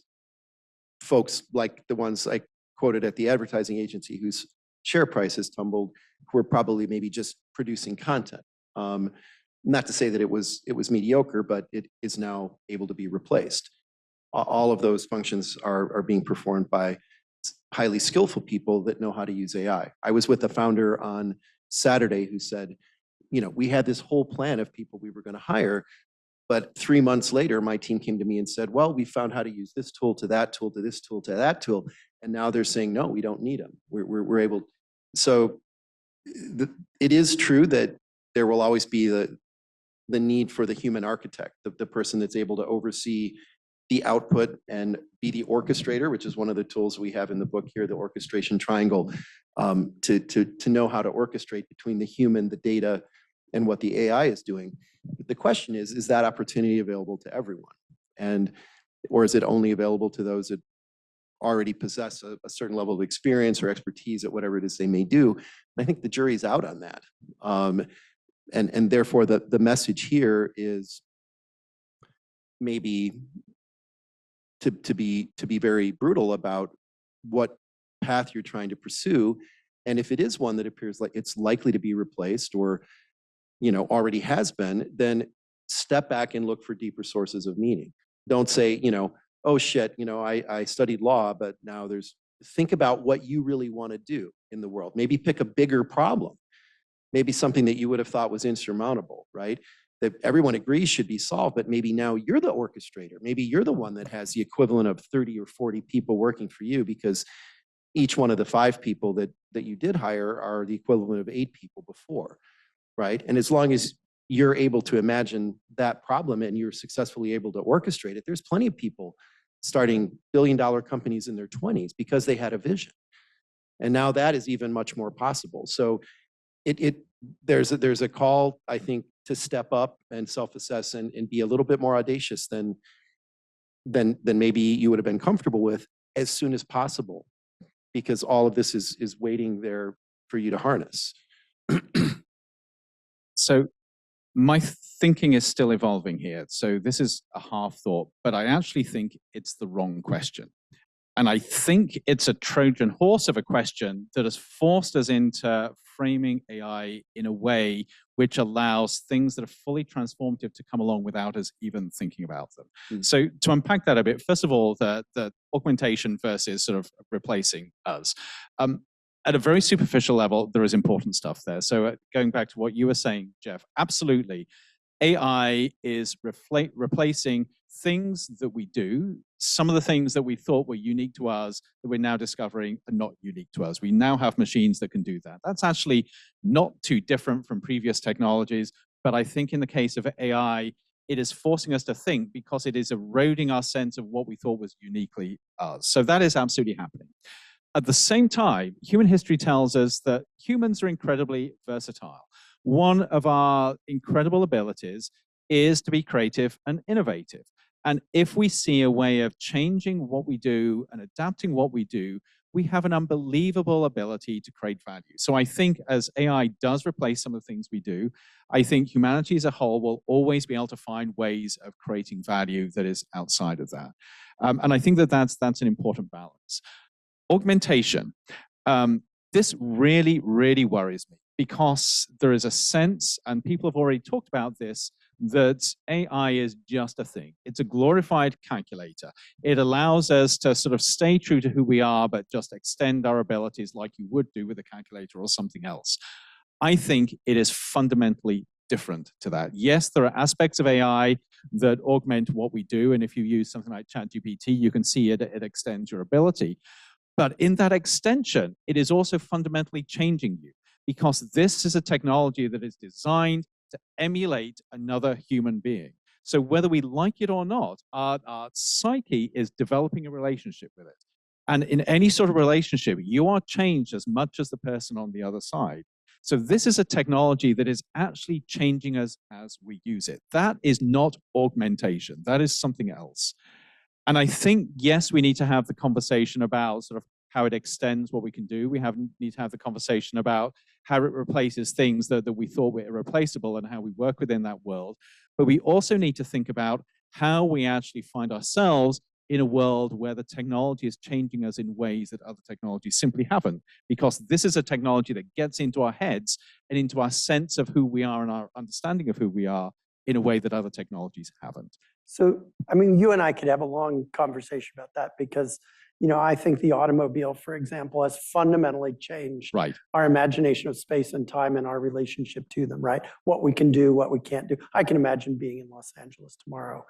[SPEAKER 3] folks like the ones I quoted at the advertising agency whose share price has tumbled, who are probably maybe just producing content. Not to say that it was mediocre, but it is now able to be replaced. All of those functions are being performed by highly skillful people that know how to use AI. I was with the founder on Saturday who said, we had this whole plan of people we were going to hire, but 3 months later, my team came to me and said, well, we found how to use this tool to that tool to this tool to that tool. And now they're saying, no, we don't need them. We're able. So it is true that there will always be the need for the human architect, the person that's able to oversee the output and be the orchestrator, which is one of the tools we have in the book here, the orchestration triangle, to know how to orchestrate between the human, the data, and what the AI is doing. The question is that opportunity available to everyone? Or is it only available to those that already possess a certain level of experience or expertise at whatever it is they may do? And I think the jury's out on that. And therefore, the message here is maybe to be very brutal about what path you're trying to pursue. And if it is one that appears like it's likely to be replaced or already has been, then step back and look for deeper sources of meaning. Don't say, oh shit, I studied law, but now think about what you really want to do in the world. Maybe pick a bigger problem. Maybe something that you would have thought was insurmountable, right? That everyone agrees should be solved, but maybe now you're the orchestrator. Maybe you're the one that has the equivalent of 30 or 40 people working for you, because each one of the 5 people that you did hire are the equivalent of 8 people before, right? And as long as you're able to imagine that problem and you're successfully able to orchestrate it, there's plenty of people starting billion-dollar companies in their 20s because they had a vision. And now that is even much more possible. So there's a call, I think, to step up and self-assess and be a little bit more audacious than maybe you would have been comfortable with as soon as possible, because all of this is waiting there for you to harness.
[SPEAKER 2] So my thinking is still evolving here. So this is a half thought, but I actually think it's the wrong question. And I think it's a Trojan horse of a question that has forced us into framing AI in a way which allows things that are fully transformative to come along without us even thinking about them. So to unpack that a bit, first of all, the augmentation versus sort of replacing us. At a very superficial level, there is important stuff there. So going back to what you were saying, Jeff, absolutely. AI is replacing things that we do. Some of the things that we thought were unique to us that we're now discovering are not unique to us. We now have machines that can do that. That's actually not too different from previous technologies. But I think in the case of AI, it is forcing us to think because it is eroding our sense of what we thought was uniquely us. So that is absolutely happening. At the same time, human history tells us that humans are incredibly versatile. One of our incredible abilities is to be creative and innovative. And if we see a way of changing what we do and adapting what we do, we have an unbelievable ability to create value. So I think as AI does replace some of the things we do, I think humanity as a whole will always be able to find ways of creating value that is outside of that. And I think that that's an important balance. Augmentation. This really, really worries me because there is a sense, and people have already talked about this, that AI is just a thing. It's a glorified calculator. It allows us to sort of stay true to who we are, but just extend our abilities like you would do with a calculator or something else. I think it is fundamentally different to that. Yes, there are aspects of AI that augment what we do. And if you use something like ChatGPT, you can see it extends your ability. But in that extension, it is also fundamentally changing you, because this is a technology that is designed to emulate another human being. So whether we like it or not, our psyche is developing a relationship with it. And in any sort of relationship, you are changed as much as the person on the other side. So this is a technology that is actually changing us as we use it. That is not augmentation. That is something else. And I think, yes, we need to have the conversation about sort of how it extends what we can do. We need to have the conversation about how it replaces things that we thought were irreplaceable and how we work within that world. But we also need to think about how we actually find ourselves in a world where the technology is changing us in ways that other technologies simply haven't, because this is a technology that gets into our heads and into our sense of who we are and our understanding of who we are in a way that other technologies haven't.
[SPEAKER 1] So, I mean, you and I could have a long conversation about that because, I think the automobile, for example, has fundamentally changed our imagination of space and time and our relationship to them, right? What we can do, what we can't do. I can imagine being in Los Angeles tomorrow.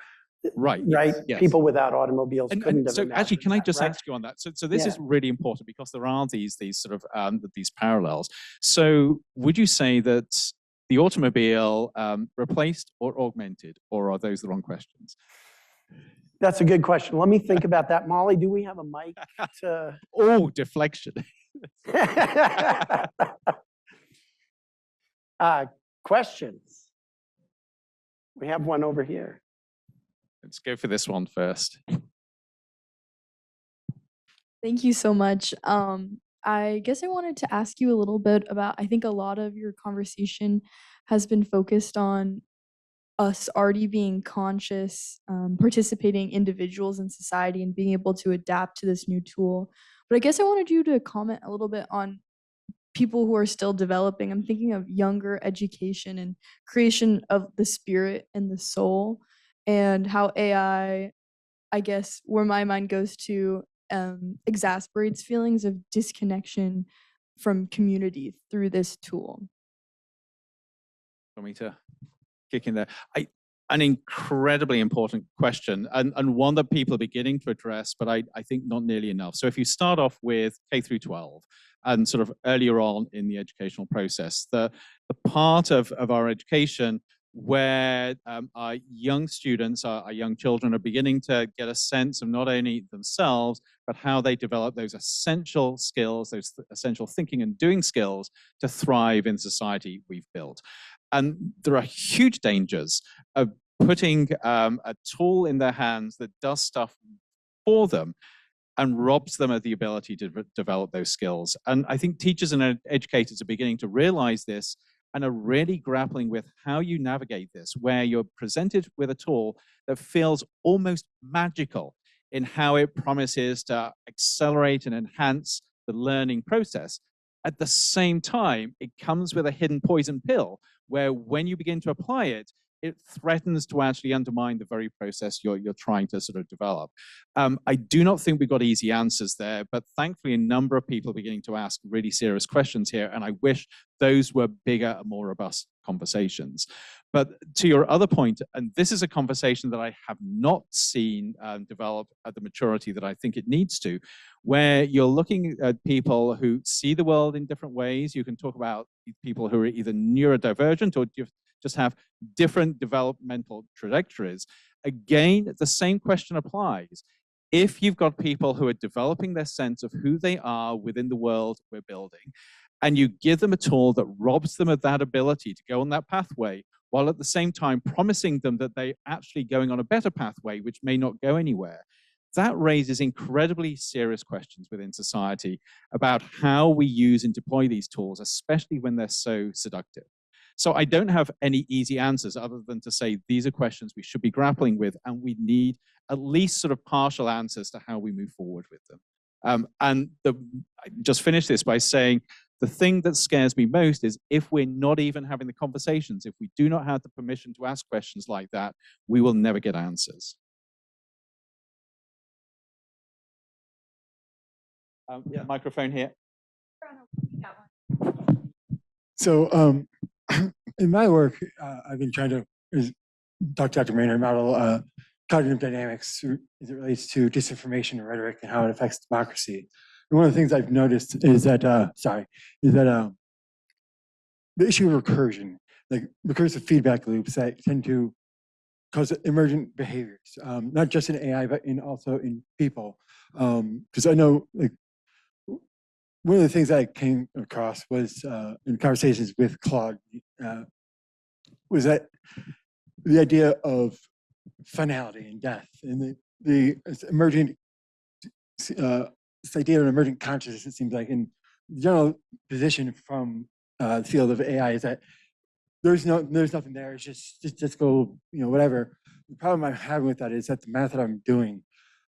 [SPEAKER 2] Right.
[SPEAKER 1] Yes. People without automobiles couldn't have
[SPEAKER 2] so
[SPEAKER 1] imagined
[SPEAKER 2] actually, can I just
[SPEAKER 1] right?
[SPEAKER 2] ask you on that? So this is really important because there are these sort of these parallels. So would you say that the automobile replaced or augmented, or are those the wrong questions?
[SPEAKER 1] That's a good question. Let me think about that. Molly, do we have a mic to...
[SPEAKER 2] Oh, deflection.
[SPEAKER 1] Questions? We have one over here.
[SPEAKER 2] Let's go for this one first.
[SPEAKER 4] Thank you so much. I guess I wanted to ask you a little bit about, I think a lot of your conversation has been focused on us already being conscious, participating individuals in society and being able to adapt to this new tool. But I guess I wanted you to comment a little bit on people who are still developing. I'm thinking of younger education and creation of the spirit and the soul, and how AI, I guess, where my mind goes to, exasperates feelings of disconnection from community through this tool.
[SPEAKER 2] Want me to kick in there? An incredibly important question, and one that people are beginning to address, but I think not nearly enough. So if you start off with K through 12 and sort of earlier on in the educational process, the part of our education where our young students, our young children are beginning to get a sense of not only themselves, but how they develop those essential skills, those essential thinking and doing skills to thrive in society we've built. And there are huge dangers of putting a tool in their hands that does stuff for them and robs them of the ability to develop those skills. And I think teachers and educators are beginning to realize this and are really grappling with how you navigate this, where you're presented with a tool that feels almost magical in how it promises to accelerate and enhance the learning process. At the same time, it comes with a hidden poison pill where when you begin to apply it, it threatens to actually undermine the very process you're trying to sort of develop. I do not think we've got easy answers there, but thankfully a number of people are beginning to ask really serious questions here, and I wish those were bigger and more robust conversations. But to your other point, and this is a conversation that I have not seen develop at the maturity that I think it needs to, where you're looking at people who see the world in different ways. You can talk about people who are either neurodivergent or just have different developmental trajectories. Again, the same question applies. If you've got people who are developing their sense of who they are within the world we're building, and you give them a tool that robs them of that ability to go on that pathway, while at the same time promising them that they're actually going on a better pathway, which may not go anywhere, that raises incredibly serious questions within society about how we use and deploy these tools, especially when they're so seductive. So I don't have any easy answers other than to say these are questions we should be grappling with, and we need at least sort of partial answers to how we move forward with them. I just finish this by saying the thing that scares me most is if we're not even having the conversations, if we do not have the permission to ask questions like that, we will never get answers. Microphone here.
[SPEAKER 5] So in my work, I've been trying to talk to Dr. Maynard model cognitive dynamics as it relates to disinformation and rhetoric and how it affects democracy. And one of the things I've noticed is that, the issue of recursion, like recursive feedback loops that tend to cause emergent behaviors, not just in AI, but also in people. Because I know, like, one of the things I came across was in conversations with Claude was that the idea of finality and death and the emergent this idea of an emergent consciousness. It seems like in the general position from the field of AI is that there's nothing there. It's just go, whatever. The problem I'm having with that is that the math that I'm doing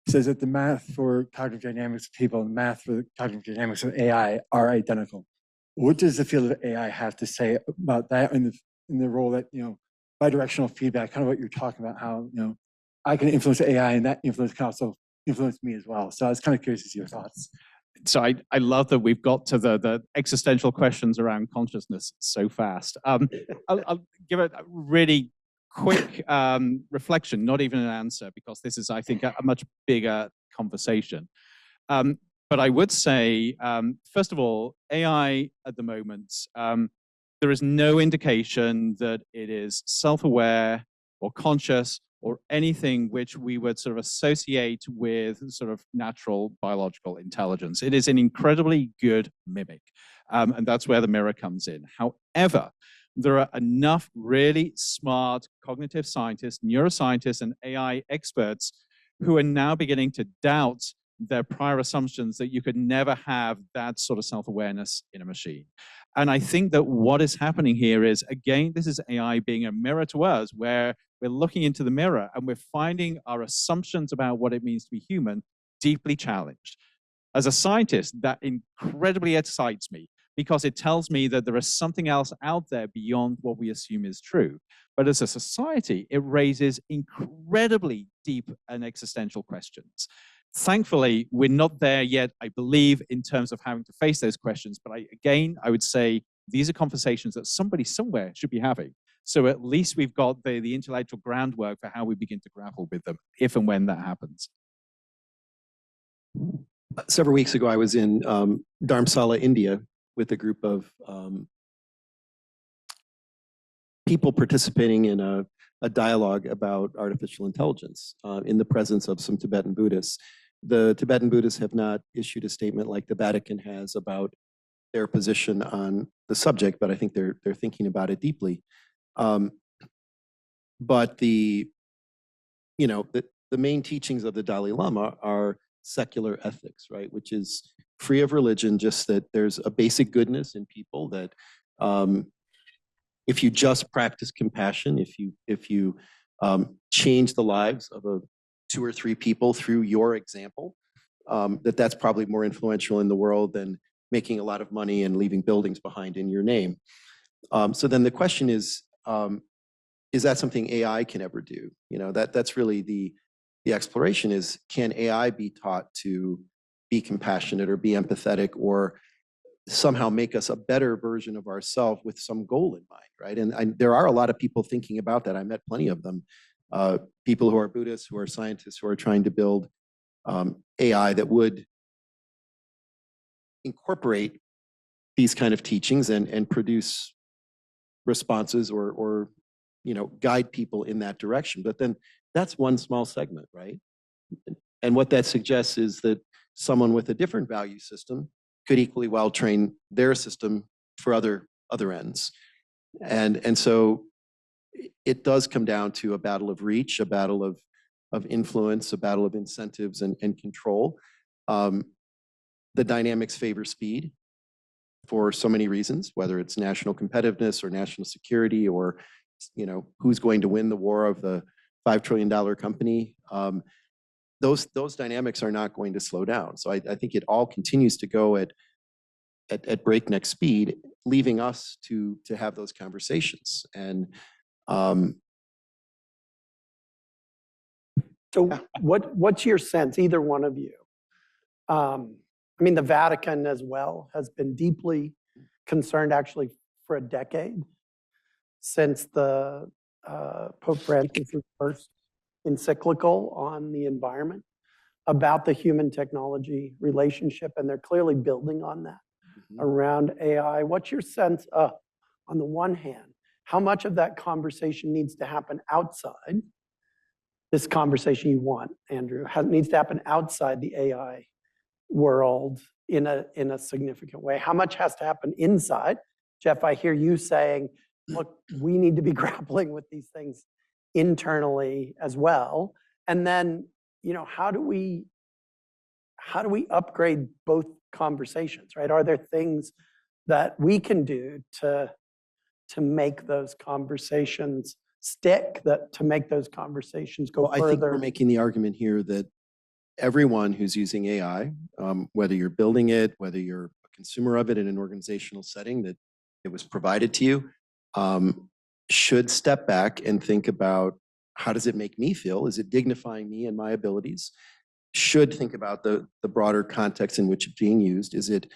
[SPEAKER 5] says that the math for cognitive dynamics of people and the math for the cognitive dynamics of AI are identical. What does the field of AI have to say about that in the role that, bidirectional feedback, kind of what you're talking about, how, I can influence AI and that influence can also influence me as well. So I was kind of curious to see your thoughts.
[SPEAKER 2] So I love that we've got to the existential questions around consciousness so fast. I'll give it a really quick reflection, not even an answer, because this is, I think, a much bigger conversation. But I would say, first of all, AI at the moment, there is no indication that it is self-aware or conscious or anything which we would sort of associate with sort of natural biological intelligence. It is an incredibly good mimic, and that's where the mirror comes in. However, there are enough really smart cognitive scientists, neuroscientists, and AI experts who are now beginning to doubt their prior assumptions that you could never have that sort of self-awareness in a machine. And I think that what is happening here is, again, this is AI being a mirror to us, where we're looking into the mirror and we're finding our assumptions about what it means to be human deeply challenged. As a scientist, that incredibly excites me, because it tells me that there is something else out there beyond what we assume is true. But as a society, it raises incredibly deep and existential questions. Thankfully, we're not there yet, I believe, in terms of having to face those questions. But I would say these are conversations that somebody somewhere should be having. So at least we've got the intellectual groundwork for how we begin to grapple with them, if and when that happens.
[SPEAKER 3] Several weeks ago, I was in Dharamsala, India, with a group of people participating in a dialogue about artificial intelligence in the presence of some Tibetan Buddhists. The Tibetan Buddhists have not issued a statement like the Vatican has about their position on the subject, but I think they're thinking about it deeply. But the main teachings of the Dalai Lama are secular ethics, right? Which is free of religion, just that there's a basic goodness in people that if you just practice compassion, if you change the lives of 2 or 3 people through your example, that's probably more influential in the world than making a lot of money and leaving buildings behind in your name. So then the question is that something AI can ever do? That's really the exploration is, can AI be taught to be compassionate or be empathetic or somehow make us a better version of ourselves with some goal in mind, right? And there are a lot of people thinking about that. I met plenty of them, people who are Buddhists, who are scientists, who are trying to build AI that would incorporate these kind of teachings and produce responses or guide people in that direction. But then that's one small segment, right? And what that suggests is that someone with a different value system could equally well train their system for other ends. And so it does come down to a battle of reach, a battle of influence, a battle of incentives and control. The dynamics favor speed for so many reasons, whether it's national competitiveness or national security or who's going to win the war of the $5 trillion company. Those dynamics are not going to slow down. So I think it all continues to go at breakneck speed, leaving us to have those conversations. And
[SPEAKER 1] so what's your sense, either one of you? I mean, the Vatican as well has been deeply concerned, actually for a decade, since the Pope Francis's first encyclical on the environment about the human technology relationship, and they're clearly building on that around AI. What's your sense of, on the one hand, how much of that conversation needs to happen outside? This conversation you want, Andrew, needs to happen outside the AI world in a significant way. How much has to happen inside? Jeff, I hear you saying, look, we need to be grappling with these things internally as well. And then, how do we upgrade both conversations, right? Are there things that we can do to make those conversations stick, to make those conversations go further?
[SPEAKER 3] I think we're making the argument here that everyone who's using AI, whether you're building it, whether you're a consumer of it in an organizational setting that it was provided to you, should step back and think about, how does it make me feel? Is it dignifying me and my abilities? Should think about the broader context in which it's being used. Is it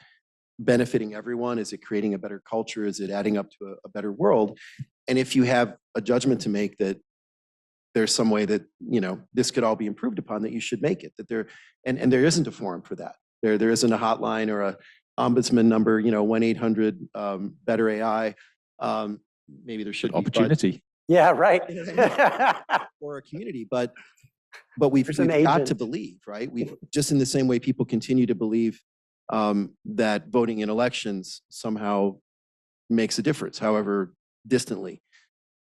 [SPEAKER 3] benefiting everyone? Is it creating a better culture? Is it adding up to a better world? And if you have a judgment to make that there's some way that, this could all be improved upon, that you should make it, that there isn't a forum for that. There isn't a hotline or a ombudsman number, 1-800 better AI. Maybe there should be
[SPEAKER 2] opportunity.
[SPEAKER 1] Yeah, right.
[SPEAKER 3] or a community, but we've got to believe, right? We've just, in the same way people continue to believe that voting in elections somehow makes a difference, however distantly.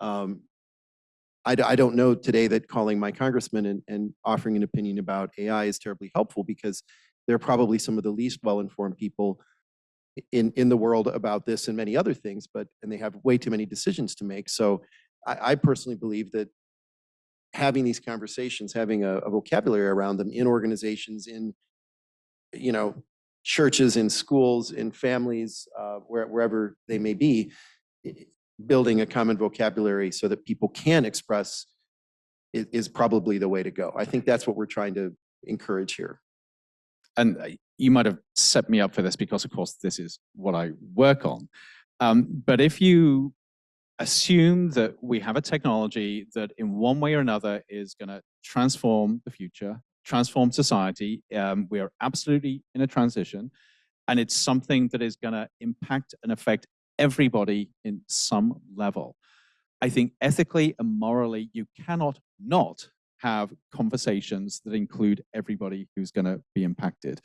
[SPEAKER 3] I don't know today that calling my congressman and offering an opinion about AI is terribly helpful, because they're probably some of the least well-informed people in the world about this and many other things, and they have way too many decisions to make. So I personally believe that having these conversations, having a vocabulary around them in organizations, in churches, in schools, in families, wherever they may be, building a common vocabulary so that people can express is probably the way to go. I think that's what we're trying to encourage here.
[SPEAKER 2] And you might have set me up for this, because of course this is what I work on. But if you assume that we have a technology that in one way or another is going to transform the future, transform society, we are absolutely in a transition, and it's something that is going to impact and affect everybody in some level. I think ethically and morally, you cannot not have conversations that include everybody who's going to be impacted.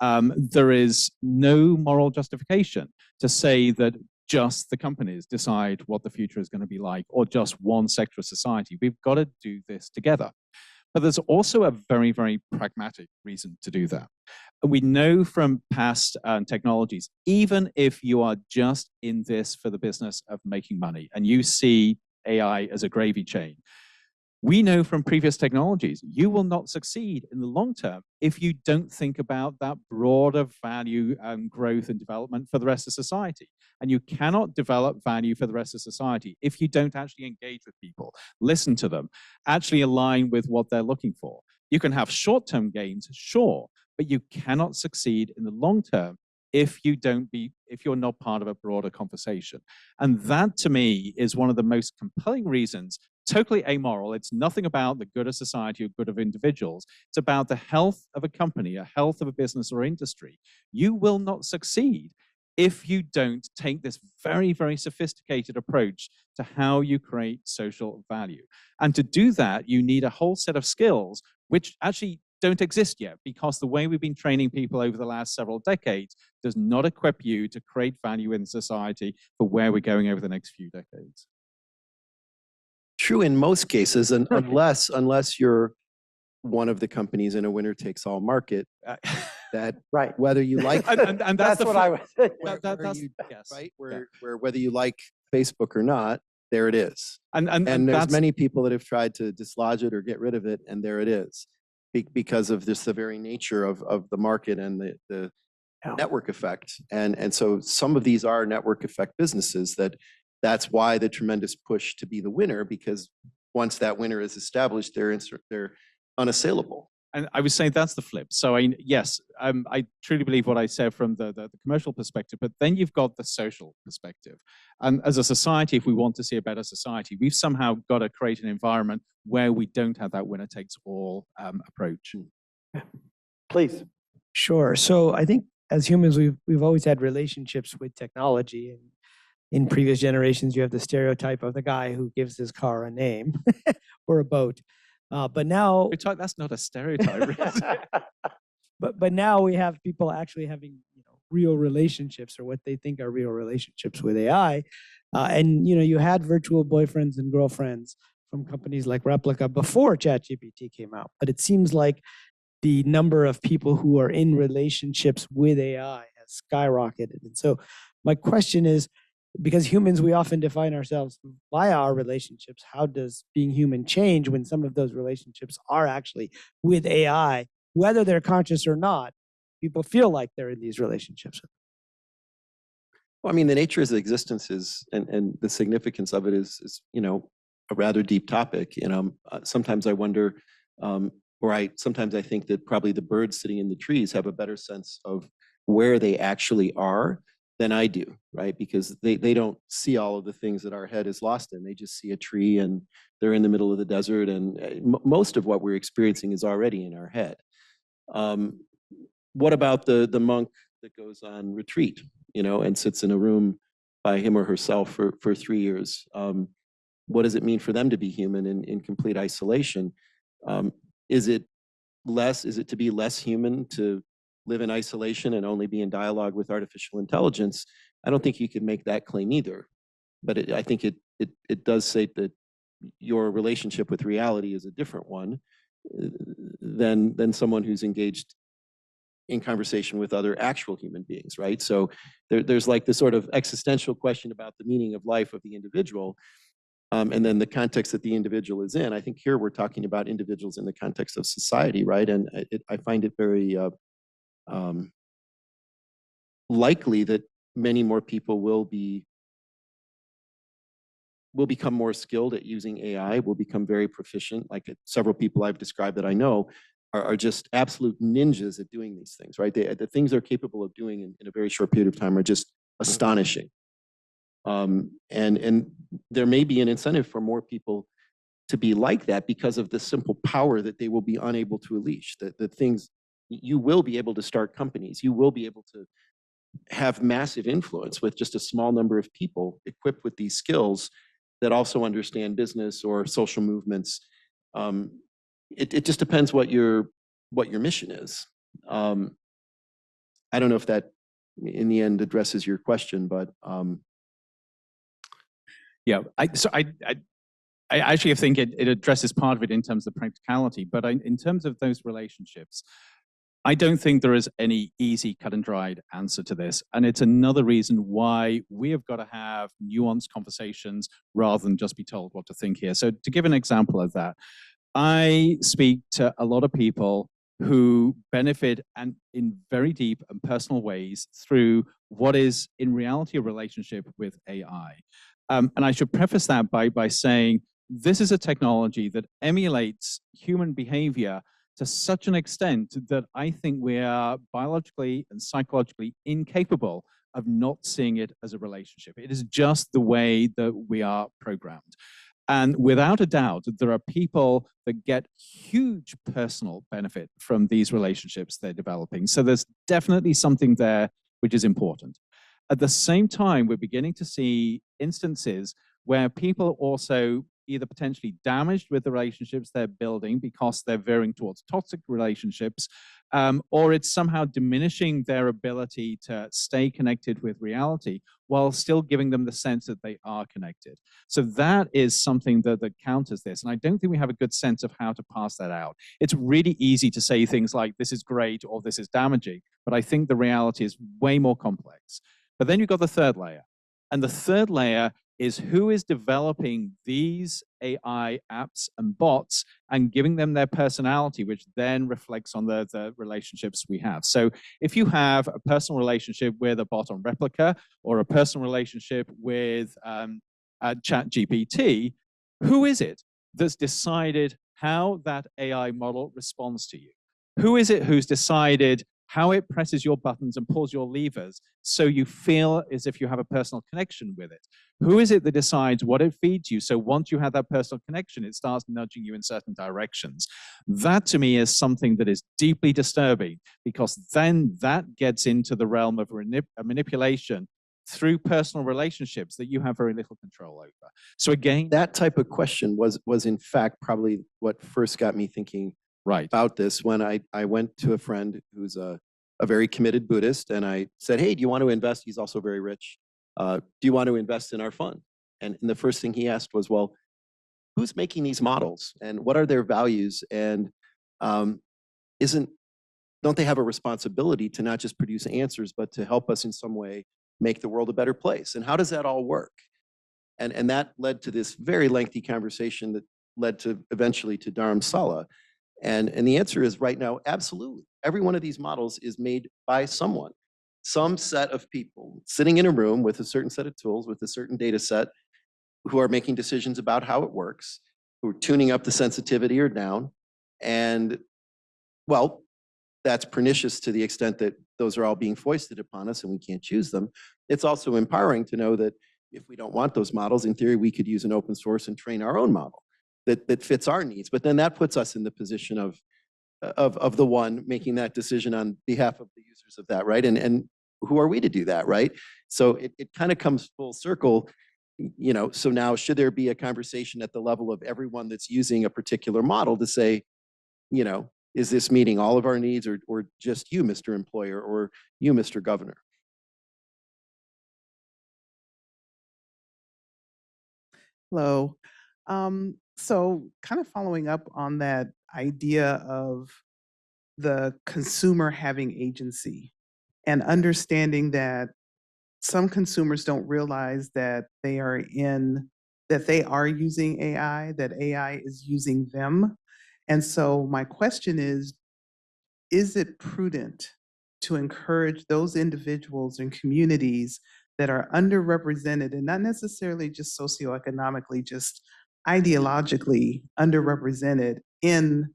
[SPEAKER 2] There is no moral justification to say that just the companies decide what the future is going to be like, or just one sector of society. We've got to do this together. But there's also a very, very pragmatic reason to do that. We know from past technologies, even if you are just in this for the business of making money and you see AI as a gravy train, we know from previous technologies, you will not succeed in the long term if you don't think about that broader value and growth and development for the rest of society. And you cannot develop value for the rest of society if you don't actually engage with people, listen to them, actually align with what they're looking for. You can have short-term gains, sure, but you cannot succeed in the long term if you're not part of a broader conversation. And that, to me, is one of the most compelling reasons. Totally amoral. It's nothing about the good of society or good of individuals. It's about the health of a company, a health of a business or industry. You will not succeed if you don't take this very, very sophisticated approach to how you create social value. And to do that, you need a whole set of skills which actually don't exist yet, because the way we've been training people over the last several decades does not equip you to create value in society for where we're going over the next few decades.
[SPEAKER 3] True in most cases, and unless you're one of the companies in a winner-takes-all market, that
[SPEAKER 1] right,
[SPEAKER 3] whether you like,
[SPEAKER 1] and that's what I was
[SPEAKER 2] yes,
[SPEAKER 3] right, where whether you like Facebook or not, there it is.
[SPEAKER 2] And
[SPEAKER 3] there's many people that have tried to dislodge it or get rid of it, and there it is, because of the very nature of the market and the network effect. And so some of these are network effect businesses that's why the tremendous push to be the winner, because once that winner is established, they're unassailable.
[SPEAKER 2] And I would say that's the flip. So yes, I truly believe what I said from the commercial perspective, but then you've got the social perspective. And as a society, if we want to see a better society, we've somehow got to create an environment where we don't have that winner takes all approach.
[SPEAKER 1] Please.
[SPEAKER 6] Sure. So I think as humans, we've always had relationships with technology. And in previous generations, you have the stereotype of the guy who gives his car a name or a boat. But now,
[SPEAKER 2] That's not a stereotype.
[SPEAKER 6] but now we have people actually having real relationships, or what they think are real relationships with AI. And you had virtual boyfriends and girlfriends from companies like Replica before ChatGPT came out. But it seems like the number of people who are in relationships with AI has skyrocketed. And so my question is, because humans, we often define ourselves via our relationships, how does being human change when some of those relationships are actually with AI, whether they're conscious or not? People feel like they're in these relationships.
[SPEAKER 3] Well, I mean, the nature of existence is, and the significance of it is a rather deep topic. Sometimes I wonder, sometimes I think that probably the birds sitting in the trees have a better sense of where they actually are than I do, right? Because they don't see all of the things that our head is lost in. They just see a tree and they're in the middle of the desert, and most of what we're experiencing is already in our head. What about the monk that goes on retreat, and sits in a room by him or herself for 3 years? What does it mean for them to be human in complete isolation? Is it to be less human to live in isolation and only be in dialogue with artificial intelligence? I don't think you can make that claim either. But I think it does say that your relationship with reality is a different one than someone who's engaged in conversation with other actual human beings, right? So there's like this sort of existential question about the meaning of life of the individual, and then the context that the individual is in. I think here we're talking about individuals in the context of society, right? And I find it very likely that many more people will become more skilled at using AI, will become very proficient. Like several people I've described that I know are just absolute ninjas at doing these things, right? The things they're capable of doing in a very short period of time are just astonishing. And there may be an incentive for more people to be like that because of the simple power that they will be unable to unleash. The things, you will be able to start companies, you will be able to have massive influence with just a small number of people equipped with these skills that also understand business or social movements. It just depends what your mission is. I don't know if that in the end addresses your question, but
[SPEAKER 2] yeah, I actually think it addresses part of it in terms of practicality, but in terms of those relationships, I don't think there is any easy cut and dried answer to this. And it's another reason why we have got to have nuanced conversations rather than just be told what to think here. So to give an example of that, I speak to a lot of people who benefit and in very deep and personal ways through what is in reality a relationship with AI. And I should preface that by saying this is a technology that emulates human behavior to such an extent that I think we are biologically and psychologically incapable of not seeing it as a relationship. It is just the way that we are programmed. And without a doubt, there are people that get huge personal benefit from these relationships they're developing. So there's definitely something there which is important. At the same time, we're beginning to see instances where people are also either potentially damaged with the relationships they're building because they're veering towards toxic relationships, or it's somehow diminishing their ability to stay connected with reality while still giving them the sense that they are connected. So that is something that counters this. And I don't think we have a good sense of how to pass that out. It's really easy to say things like, this is great or this is damaging, but I think the reality is way more complex. But then you've got the third layer. And the third layer is who is developing these AI apps and bots and giving them their personality, which then reflects on the relationships we have. So if you have a personal relationship with a bot on Replica or a personal relationship with ChatGPT, who is it that's decided how that AI model responds to you? Who is it who's decided how it presses your buttons and pulls your levers so you feel as if you have a personal connection with it? Who is it that decides what it feeds you? So once you have that personal connection, it starts nudging you in certain directions. That to me is something that is deeply disturbing, because then that gets into the realm of manipulation through personal relationships that you have very little control over. So again,
[SPEAKER 3] That type of question was in fact probably what first got me thinking
[SPEAKER 2] right.
[SPEAKER 3] about this when I went to a friend who's a very committed Buddhist, and I said, hey, do you want to invest? He's also very rich. Do you want to invest in our fund? And the first thing he asked was, well, who's making these models and what are their values? And don't they have a responsibility to not just produce answers, but to help us in some way make the world a better place? And how does that all work? And that led to this very lengthy conversation that led to eventually to Dharamsala. And the answer is right now, absolutely. Every one of these models is made by someone, some set of people sitting in a room with a certain set of tools, with a certain data set, who are making decisions about how it works, who are tuning up the sensitivity or down. And well, that's pernicious to the extent that those are all being foisted upon us and we can't choose them. It's also empowering to know that if we don't want those models, in theory, we could use an open source and train our own model that fits our needs. But then that puts us in the position of the one making that decision on behalf of the users of that, right? And who are we to do that, right? So it kind of comes full circle, you know. So now, should there be a conversation at the level of everyone that's using a particular model to say, you know, is this meeting all of our needs, or just you, Mr. Employer, or you, Mr. Governor?
[SPEAKER 7] Hello. So kind of following up on that idea of the consumer having agency and understanding that some consumers don't realize that they are using AI, that AI is using them. And so my question is it prudent to encourage those individuals and communities that are underrepresented, and not necessarily just socioeconomically, just ideologically underrepresented in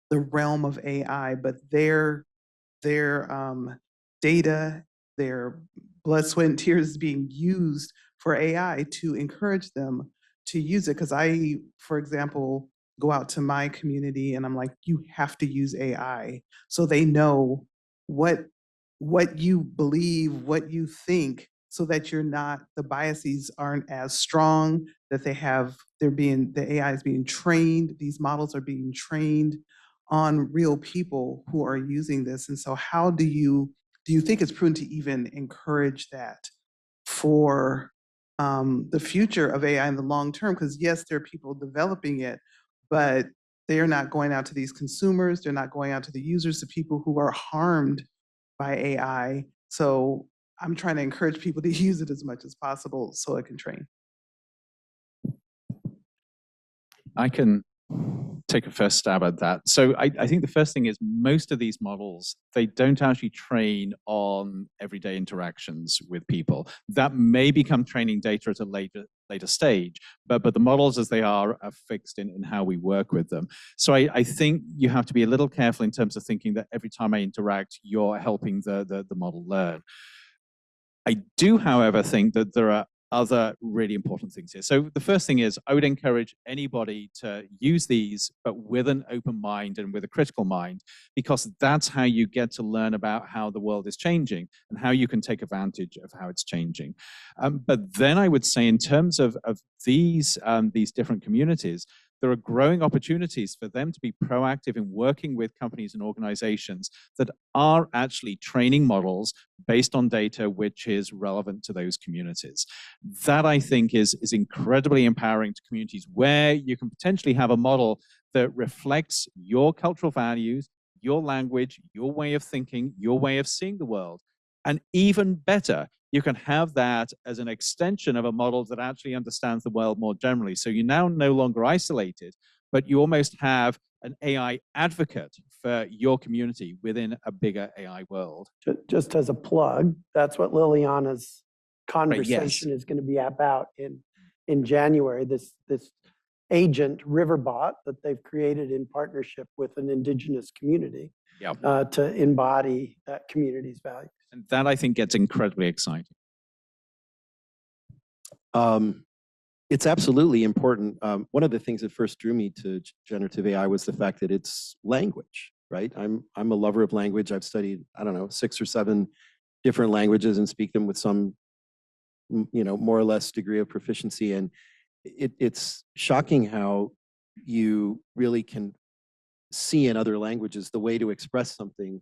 [SPEAKER 7] the realm of AI, but their data, their blood, sweat, and tears is being used for AI to encourage them to use it? Because I, for example, go out to my community and I'm like, you have to use AI, so they know what you believe, what you think, so that the biases aren't as strong, that the AI is being trained, these models are being trained on real people who are using this. And so how do you think it's prudent to even encourage that for the future of AI in the long term? Because yes, there are people developing it, but they're not going out to these consumers, they're not going out to the users, the people who are harmed by AI. So I'm trying to encourage people to use it as much as possible so it can train.
[SPEAKER 2] I can take a first stab at that. So I think the first thing is most of these models, they don't actually train on everyday interactions with people. That may become training data at a later stage, but the models as they are fixed in how we work with them. So I think you have to be a little careful in terms of thinking that every time I interact, you're helping the model learn. I do, however, think that there are other really important things here. So the first thing is I would encourage anybody to use these, but with an open mind and with a critical mind, because that's how you get to learn about how the world is changing and how you can take advantage of how it's changing. But then I would say in terms of these different communities, there are growing opportunities for them to be proactive in working with companies and organizations that are actually training models based on data which is relevant to those communities. That, I think, is incredibly empowering to communities where you can potentially have a model that reflects your cultural values, your language, your way of thinking, your way of seeing the world. And even better, you can have that as an extension of a model that actually understands the world more generally. So you're now no longer isolated, but you almost have an AI advocate for your community within a bigger AI world.
[SPEAKER 1] Just as a plug, that's what Liliana's conversation
[SPEAKER 2] yes.
[SPEAKER 1] is going to be about in January. This agent Riverbot that they've created in partnership with an indigenous community. to embody that community's values.
[SPEAKER 2] And that, I think, gets incredibly exciting.
[SPEAKER 3] It's absolutely important. One of the things that first drew me to generative AI was the fact that it's language, right? I'm a lover of language. I've studied, I don't know, 6 or 7 different languages and speak them with some, more or less degree of proficiency. And it's shocking how you really can see in other languages the way to express something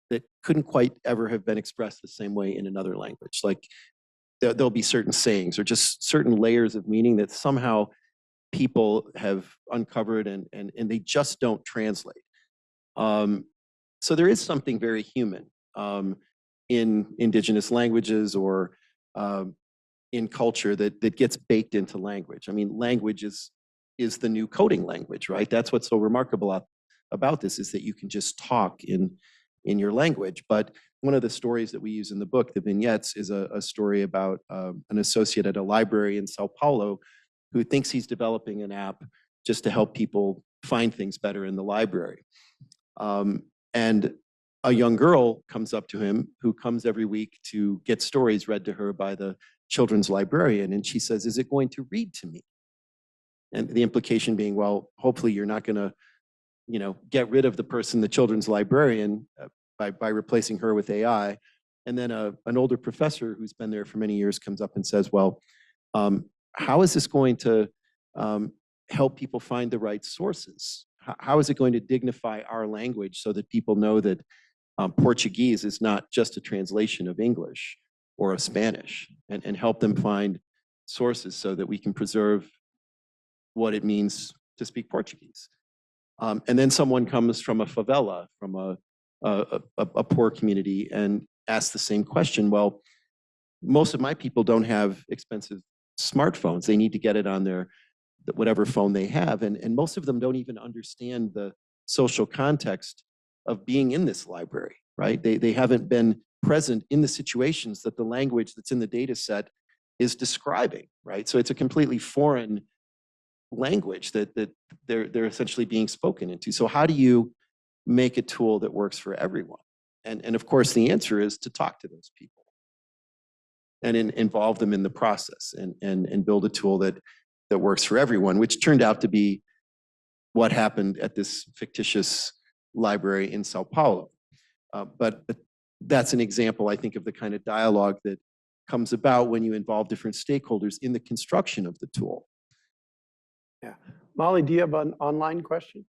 [SPEAKER 3] that couldn't quite ever have been expressed the same way in another language. Like there'll be certain sayings or just certain layers of meaning that somehow people have uncovered and they just don't translate. So there is something very human in indigenous languages or in culture that gets baked into language. I mean, language is the new coding language, right? That's what's so remarkable about this, is that you can just talk in your language. But one of the stories that we use in the book, the vignettes, is a story about an associate at a library in Sao Paulo who thinks he's developing an app just to help people find things better in the library. And a young girl comes up to him who comes every week to get stories read to her by the children's librarian. And she says, "Is it going to read to me?" And the implication being, well, hopefully you're not going to, get rid of the person, the children's librarian, by replacing her with AI. And then an older professor who's been there for many years comes up and says, well, how is this going to help people find the right sources? How is it going to dignify our language so that people know that Portuguese is not just a translation of English or of Spanish, and help them find sources so that we can preserve what it means to speak Portuguese? And then someone comes from a favela, from a poor community, and asks the same question. Well, most of my people don't have expensive smartphones. They need to get it on their whatever phone they have. And most of them don't even understand the social context of being in this library, right? They haven't been present in the situations that the language that's in the data set is describing, right? So it's a completely foreign language that they're essentially being spoken into. So how do you make a tool that works for everyone? And of course, the answer is to talk to those people and involve them in the process and build a tool that works for everyone, which turned out to be what happened at this fictitious library in Sao Paulo. But that's an example, I think, of the kind of dialogue that comes about when you involve different stakeholders in the construction of the tool.
[SPEAKER 1] Yeah. Molly, do you have an online question?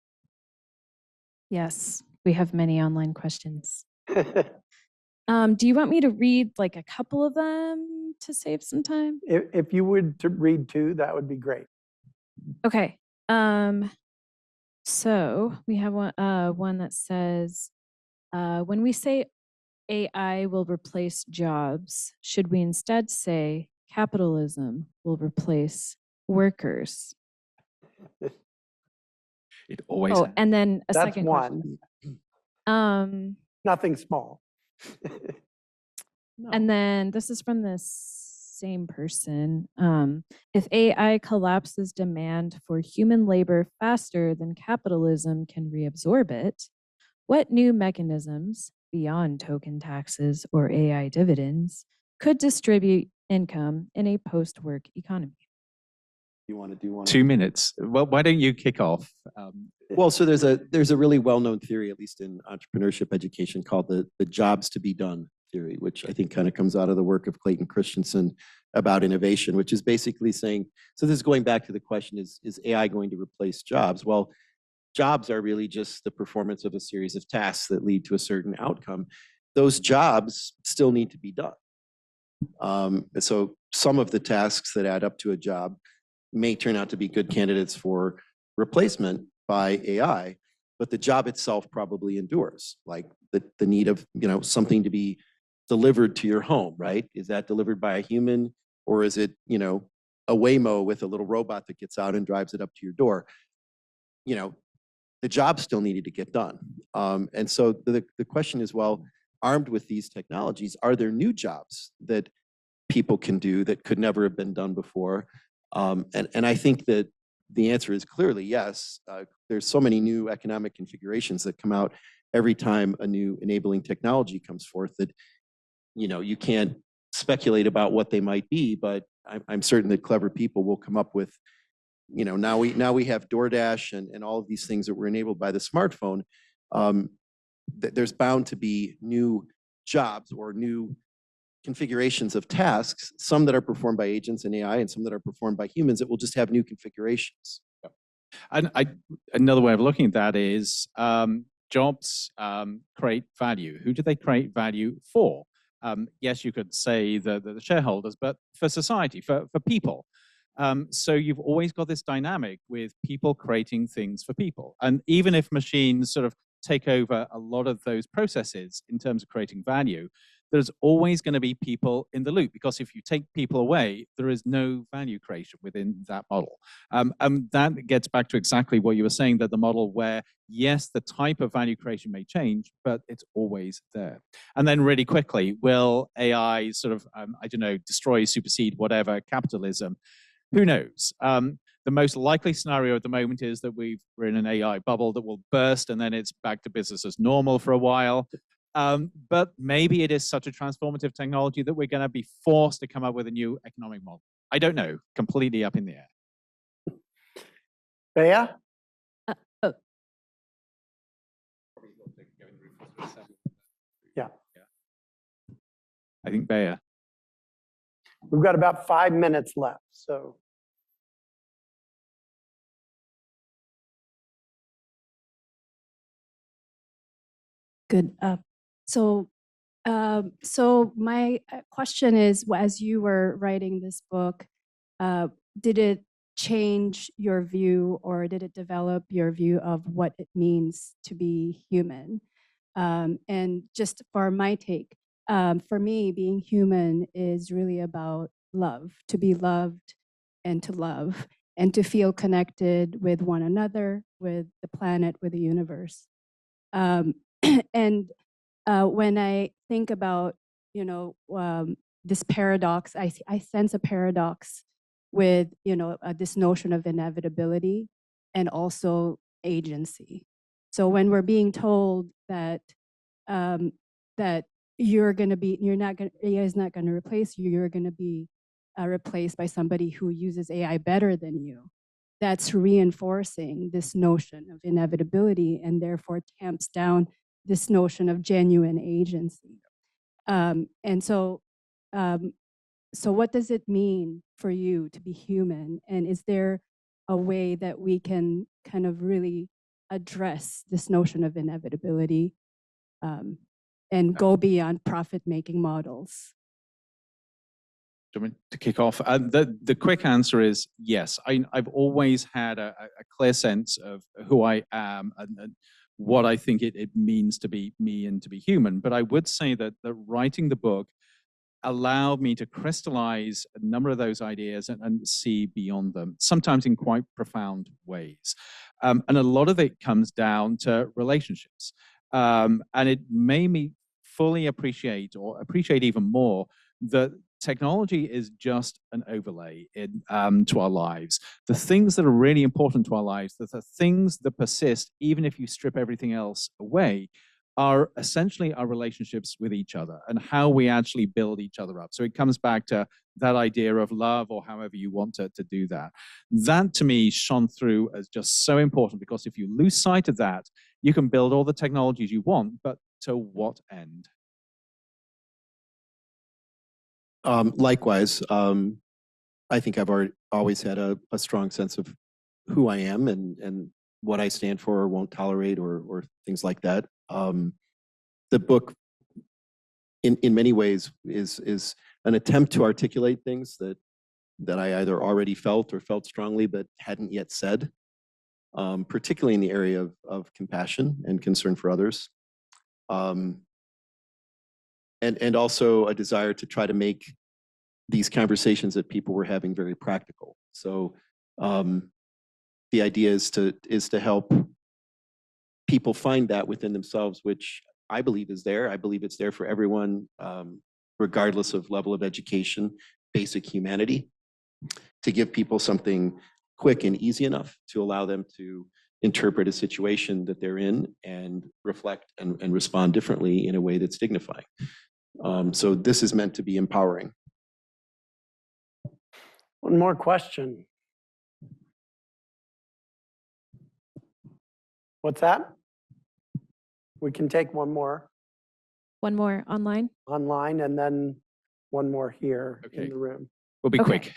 [SPEAKER 8] Yes, we have many online questions. Do you want me to read like a couple of them to save some time?
[SPEAKER 1] If you would to read 2, that would be great.
[SPEAKER 8] Okay. So we have one that says, when we say AI will replace jobs, should we instead say capitalism will replace workers?
[SPEAKER 2] It always.
[SPEAKER 8] Oh, and then a
[SPEAKER 1] That's
[SPEAKER 8] second
[SPEAKER 1] one.
[SPEAKER 8] question.
[SPEAKER 1] Nothing small.
[SPEAKER 8] And then this is from the same person. If AI collapses demand for human labor faster than capitalism can reabsorb it, what new mechanisms beyond token taxes or AI dividends could distribute income in a post-work economy?
[SPEAKER 3] You want to do one?
[SPEAKER 2] 2 minutes. Well, why don't you kick off?
[SPEAKER 3] Well, so there's a really well-known theory, at least in entrepreneurship education, called the jobs to be done theory, which I think kind of comes out of the work of Clayton Christensen about innovation, which is basically saying, so this is going back to the question, is AI going to replace jobs? Well, jobs are really just the performance of a series of tasks that lead to a certain outcome. Those jobs still need to be done. So some of the tasks that add up to a job may turn out to be good candidates for replacement by AI, but the job itself probably endures. Like the need of something to be delivered to your home, right? Is that delivered by a human, or is it a Waymo with a little robot that gets out and drives it up to your door? The job still needed to get done. And so the question is, well, armed with these technologies, are there new jobs that people can do that could never have been done before? And I think that the answer is clearly yes. There's so many new economic configurations that come out every time a new enabling technology comes forth that, you can't speculate about what they might be, but I'm certain that clever people will come up with, now we have DoorDash and all of these things that were enabled by the smartphone. There's bound to be new jobs or new configurations of tasks, some that are performed by agents and AI and some that are performed by humans that will just have new configurations.
[SPEAKER 2] And another way of looking at that is jobs create value. Who do they create value for? Yes, you could say the shareholders, but for society, for people. So you've always got this dynamic with people creating things for people. And even if machines sort of take over a lot of those processes in terms of creating value, there's always going to be people in the loop, because if you take people away, there is no value creation within that model. And that gets back to exactly what you were saying, that the model where, yes, the type of value creation may change, but it's always there. And then really quickly, will AI sort of, I don't know, destroy, supersede, whatever, capitalism? Who knows? The most likely scenario at the moment is that we're in an AI bubble that will burst and then it's back to business as normal for a while. But maybe it is such a transformative technology that we're going to be forced to come up with a new economic model. I don't know, completely up in the air.
[SPEAKER 1] Bea? Yeah.
[SPEAKER 2] I think Bea.
[SPEAKER 1] We've got about 5 minutes left, so.
[SPEAKER 9] Good. So my question is, as you were writing this book, did it change your view, or did it develop your view of what it means to be human? And just for my take, for me, being human is really about love, to be loved and to feel connected with one another, with the planet, with the universe. And when I think about, this paradox, I sense a paradox with, this notion of inevitability and also agency. So when we're being told that that AI is not going to replace you, you're going to be replaced by somebody who uses AI better than you, that's reinforcing this notion of inevitability and therefore tamps down this notion of genuine agency. And so what does it mean for you to be human? And is there a way that we can kind of really address this notion of inevitability and go beyond profit-making models?
[SPEAKER 2] Do you want me to kick off? The quick answer is yes. I've always had a clear sense of who I am and what I think it means to be me and to be human. But I would say that writing the book allowed me to crystallize a number of those ideas and see beyond them, sometimes in quite profound ways. And a lot of it comes down to relationships. And it made me fully appreciate even more that technology is just an overlay to our lives. The things that are really important to our lives, the things that persist, even if you strip everything else away, are essentially our relationships with each other and how we actually build each other up. So it comes back to that idea of love, or however you want to do that. That to me shone through as just so important, because if you lose sight of that, you can build all the technologies you want, but to what end?
[SPEAKER 3] Likewise, I think I've always had a strong sense of who I am and what I stand for or won't tolerate or things like that. The book, in many ways, is an attempt to articulate things that I either already felt or felt strongly but hadn't yet said, particularly in the area of compassion and concern for others. And also a desire to try to make these conversations that people were having very practical. So the idea is to help people find that within themselves, which I believe is there. I believe it's there for everyone, regardless of level of education, basic humanity, to give people something quick and easy enough to allow them to interpret a situation that they're in and reflect and respond differently in a way that's dignifying. So this is meant to be empowering.
[SPEAKER 1] One more question. What's that? We can take one more
[SPEAKER 8] One more online.
[SPEAKER 1] online and then one more here
[SPEAKER 2] Okay.
[SPEAKER 1] in the room.
[SPEAKER 2] We'll be
[SPEAKER 8] Okay.
[SPEAKER 2] quick.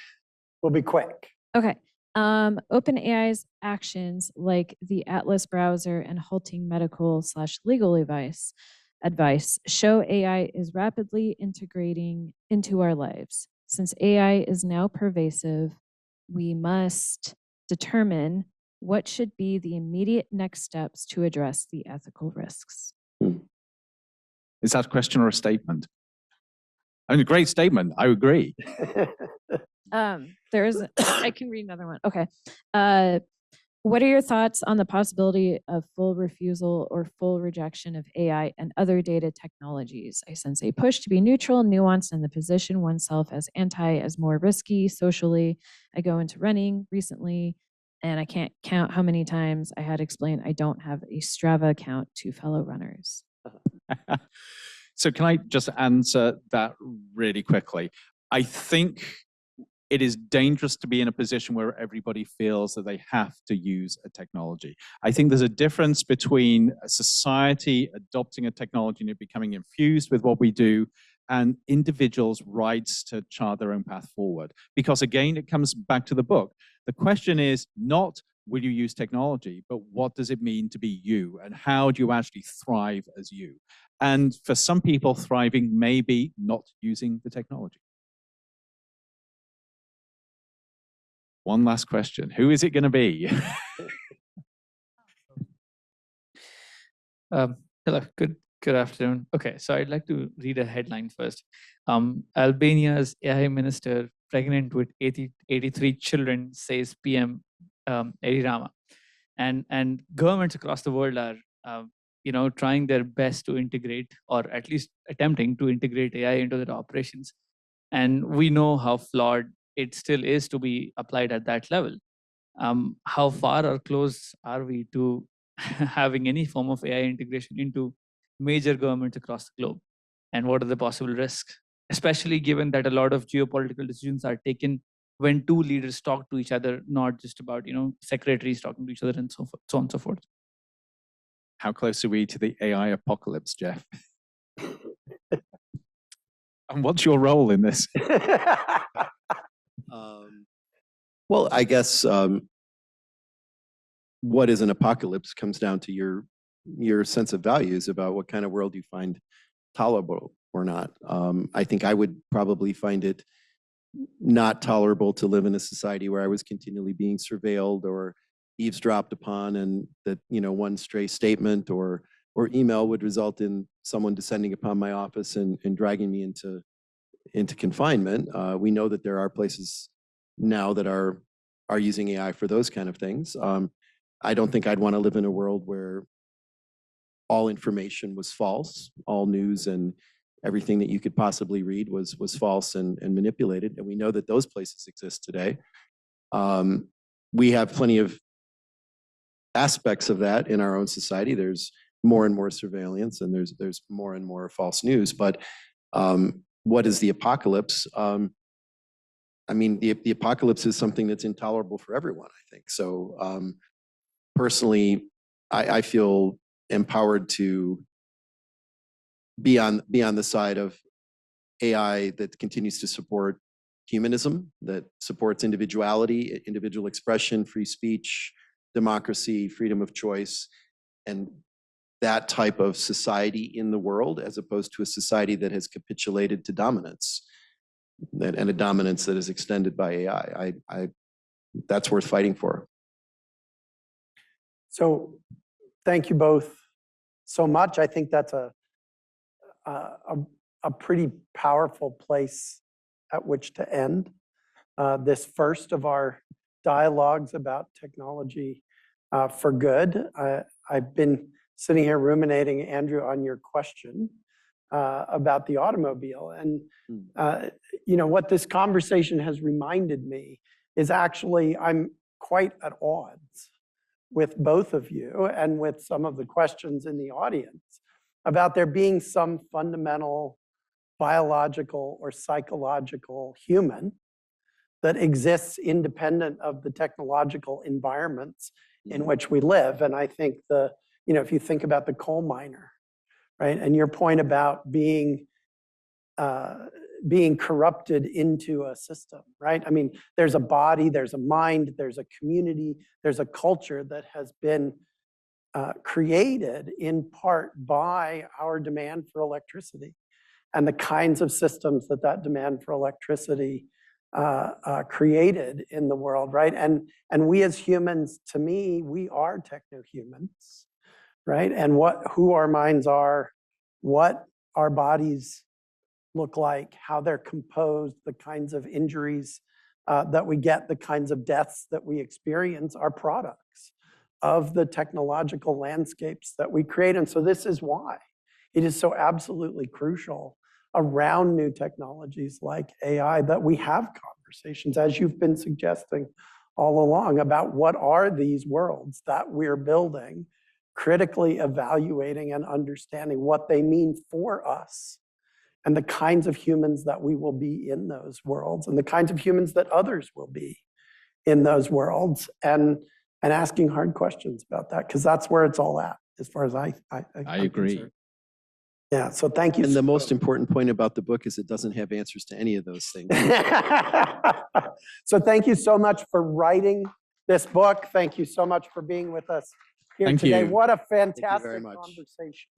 [SPEAKER 1] We'll be quick.
[SPEAKER 8] Okay. OpenAI's actions like the Atlas browser and halting medical/legal advice show AI is rapidly integrating into our lives. Since AI is now pervasive, we must determine what should be the immediate next steps to address the ethical risks.
[SPEAKER 2] Is that a question or a statement? I mean, a great statement. I agree.
[SPEAKER 8] I can read another one. Okay. What are your thoughts on the possibility of full refusal or full rejection of AI and other data technologies? I sense a push to be neutral, nuanced, and the position oneself as anti as more risky socially. I go into running recently, and I can't count how many times I had explained I don't have a Strava account to fellow runners.
[SPEAKER 2] So can I just answer that really quickly? I think it is dangerous to be in a position where everybody feels that they have to use a technology. I think there's a difference between a society adopting a technology and it becoming infused with what we do and individuals' rights to chart their own path forward. Because again, it comes back to the book. The question is not, will you use technology, but what does it mean to be you and how do you actually thrive as you? And for some people, thriving may be not using the technology. One last question. Who is it going to be?
[SPEAKER 10] Hello, good afternoon. Okay, so I'd like to read a headline first. Albania's AI minister, pregnant with 83 children, says PM Edi Rama. And governments across the world are trying their best to integrate, or at least attempting to integrate AI into their operations. And we know how flawed it still is to be applied at that level. How far or close are we to having any form of AI integration into major governments across the globe? And what are the possible risks, especially given that a lot of geopolitical decisions are taken when two leaders talk to each other, not just about secretaries talking to each other and so on and so forth.
[SPEAKER 2] How close are we to the AI apocalypse, Jeff? And what's your role in this?
[SPEAKER 3] Well, I guess what is an apocalypse comes down to your sense of values about what kind of world you find tolerable or not. I think I would probably find it not tolerable to live in a society where I was continually being surveilled or eavesdropped upon, and that one stray statement or email would result in someone descending upon my office and dragging me into confinement. We know that there are places now that are using AI for those kind of things. I don't think I'd want to live in a world where all information was false, all news and everything that you could possibly read was false and manipulated. And we know that those places exist today. We have plenty of aspects of that in our own society. There's more and more surveillance, and there's more and more false news. But what is the apocalypse? I mean, the apocalypse is something that's intolerable for everyone, I think. So personally, I feel empowered to be on the side of AI that continues to support humanism, that supports individuality, individual expression, free speech, democracy, freedom of choice, and that type of society in the world, as opposed to a society that has capitulated to dominance, and a dominance that is extended by AI. That's worth fighting for.
[SPEAKER 1] So thank you both so much. I think that's a pretty powerful place at which to end this first of our dialogues about technology for good. I've been sitting here ruminating, Andrew, on your question about the automobile. And what this conversation has reminded me is actually I'm quite at odds with both of you and with some of the questions in the audience about there being some fundamental biological or psychological human that exists independent of the technological environments in which we live. And I think if you think about the coal miner, right, and your point about being corrupted into a system, right? I mean, there's a body, there's a mind, there's a community, there's a culture that has been created in part by our demand for electricity and the kinds of systems that demand for electricity created in the world, right? And we as humans, to me, we are techno-humans, right? And who our minds are, what our bodies look like, how they're composed, the kinds of injuries that we get, the kinds of deaths that we experience are products of the technological landscapes that we create. And so this is why it is so absolutely crucial around new technologies like AI that we have conversations, as you've been suggesting all along, about what are these worlds that we're building, critically evaluating and understanding what they mean for us and the kinds of humans that we will be in those worlds and the kinds of humans that others will be in those worlds, and asking hard questions about that, because that's where it's all at, as far as I'm
[SPEAKER 2] agree.
[SPEAKER 1] concerned. Yeah, so thank you.
[SPEAKER 3] And the most important point about the book is it doesn't have answers to any of those things.
[SPEAKER 1] So thank you so much for writing this book. Thank you so much for being with us here
[SPEAKER 2] Thank
[SPEAKER 1] today.
[SPEAKER 2] you.
[SPEAKER 1] What a
[SPEAKER 3] very
[SPEAKER 1] fantastic
[SPEAKER 3] much.
[SPEAKER 1] conversation.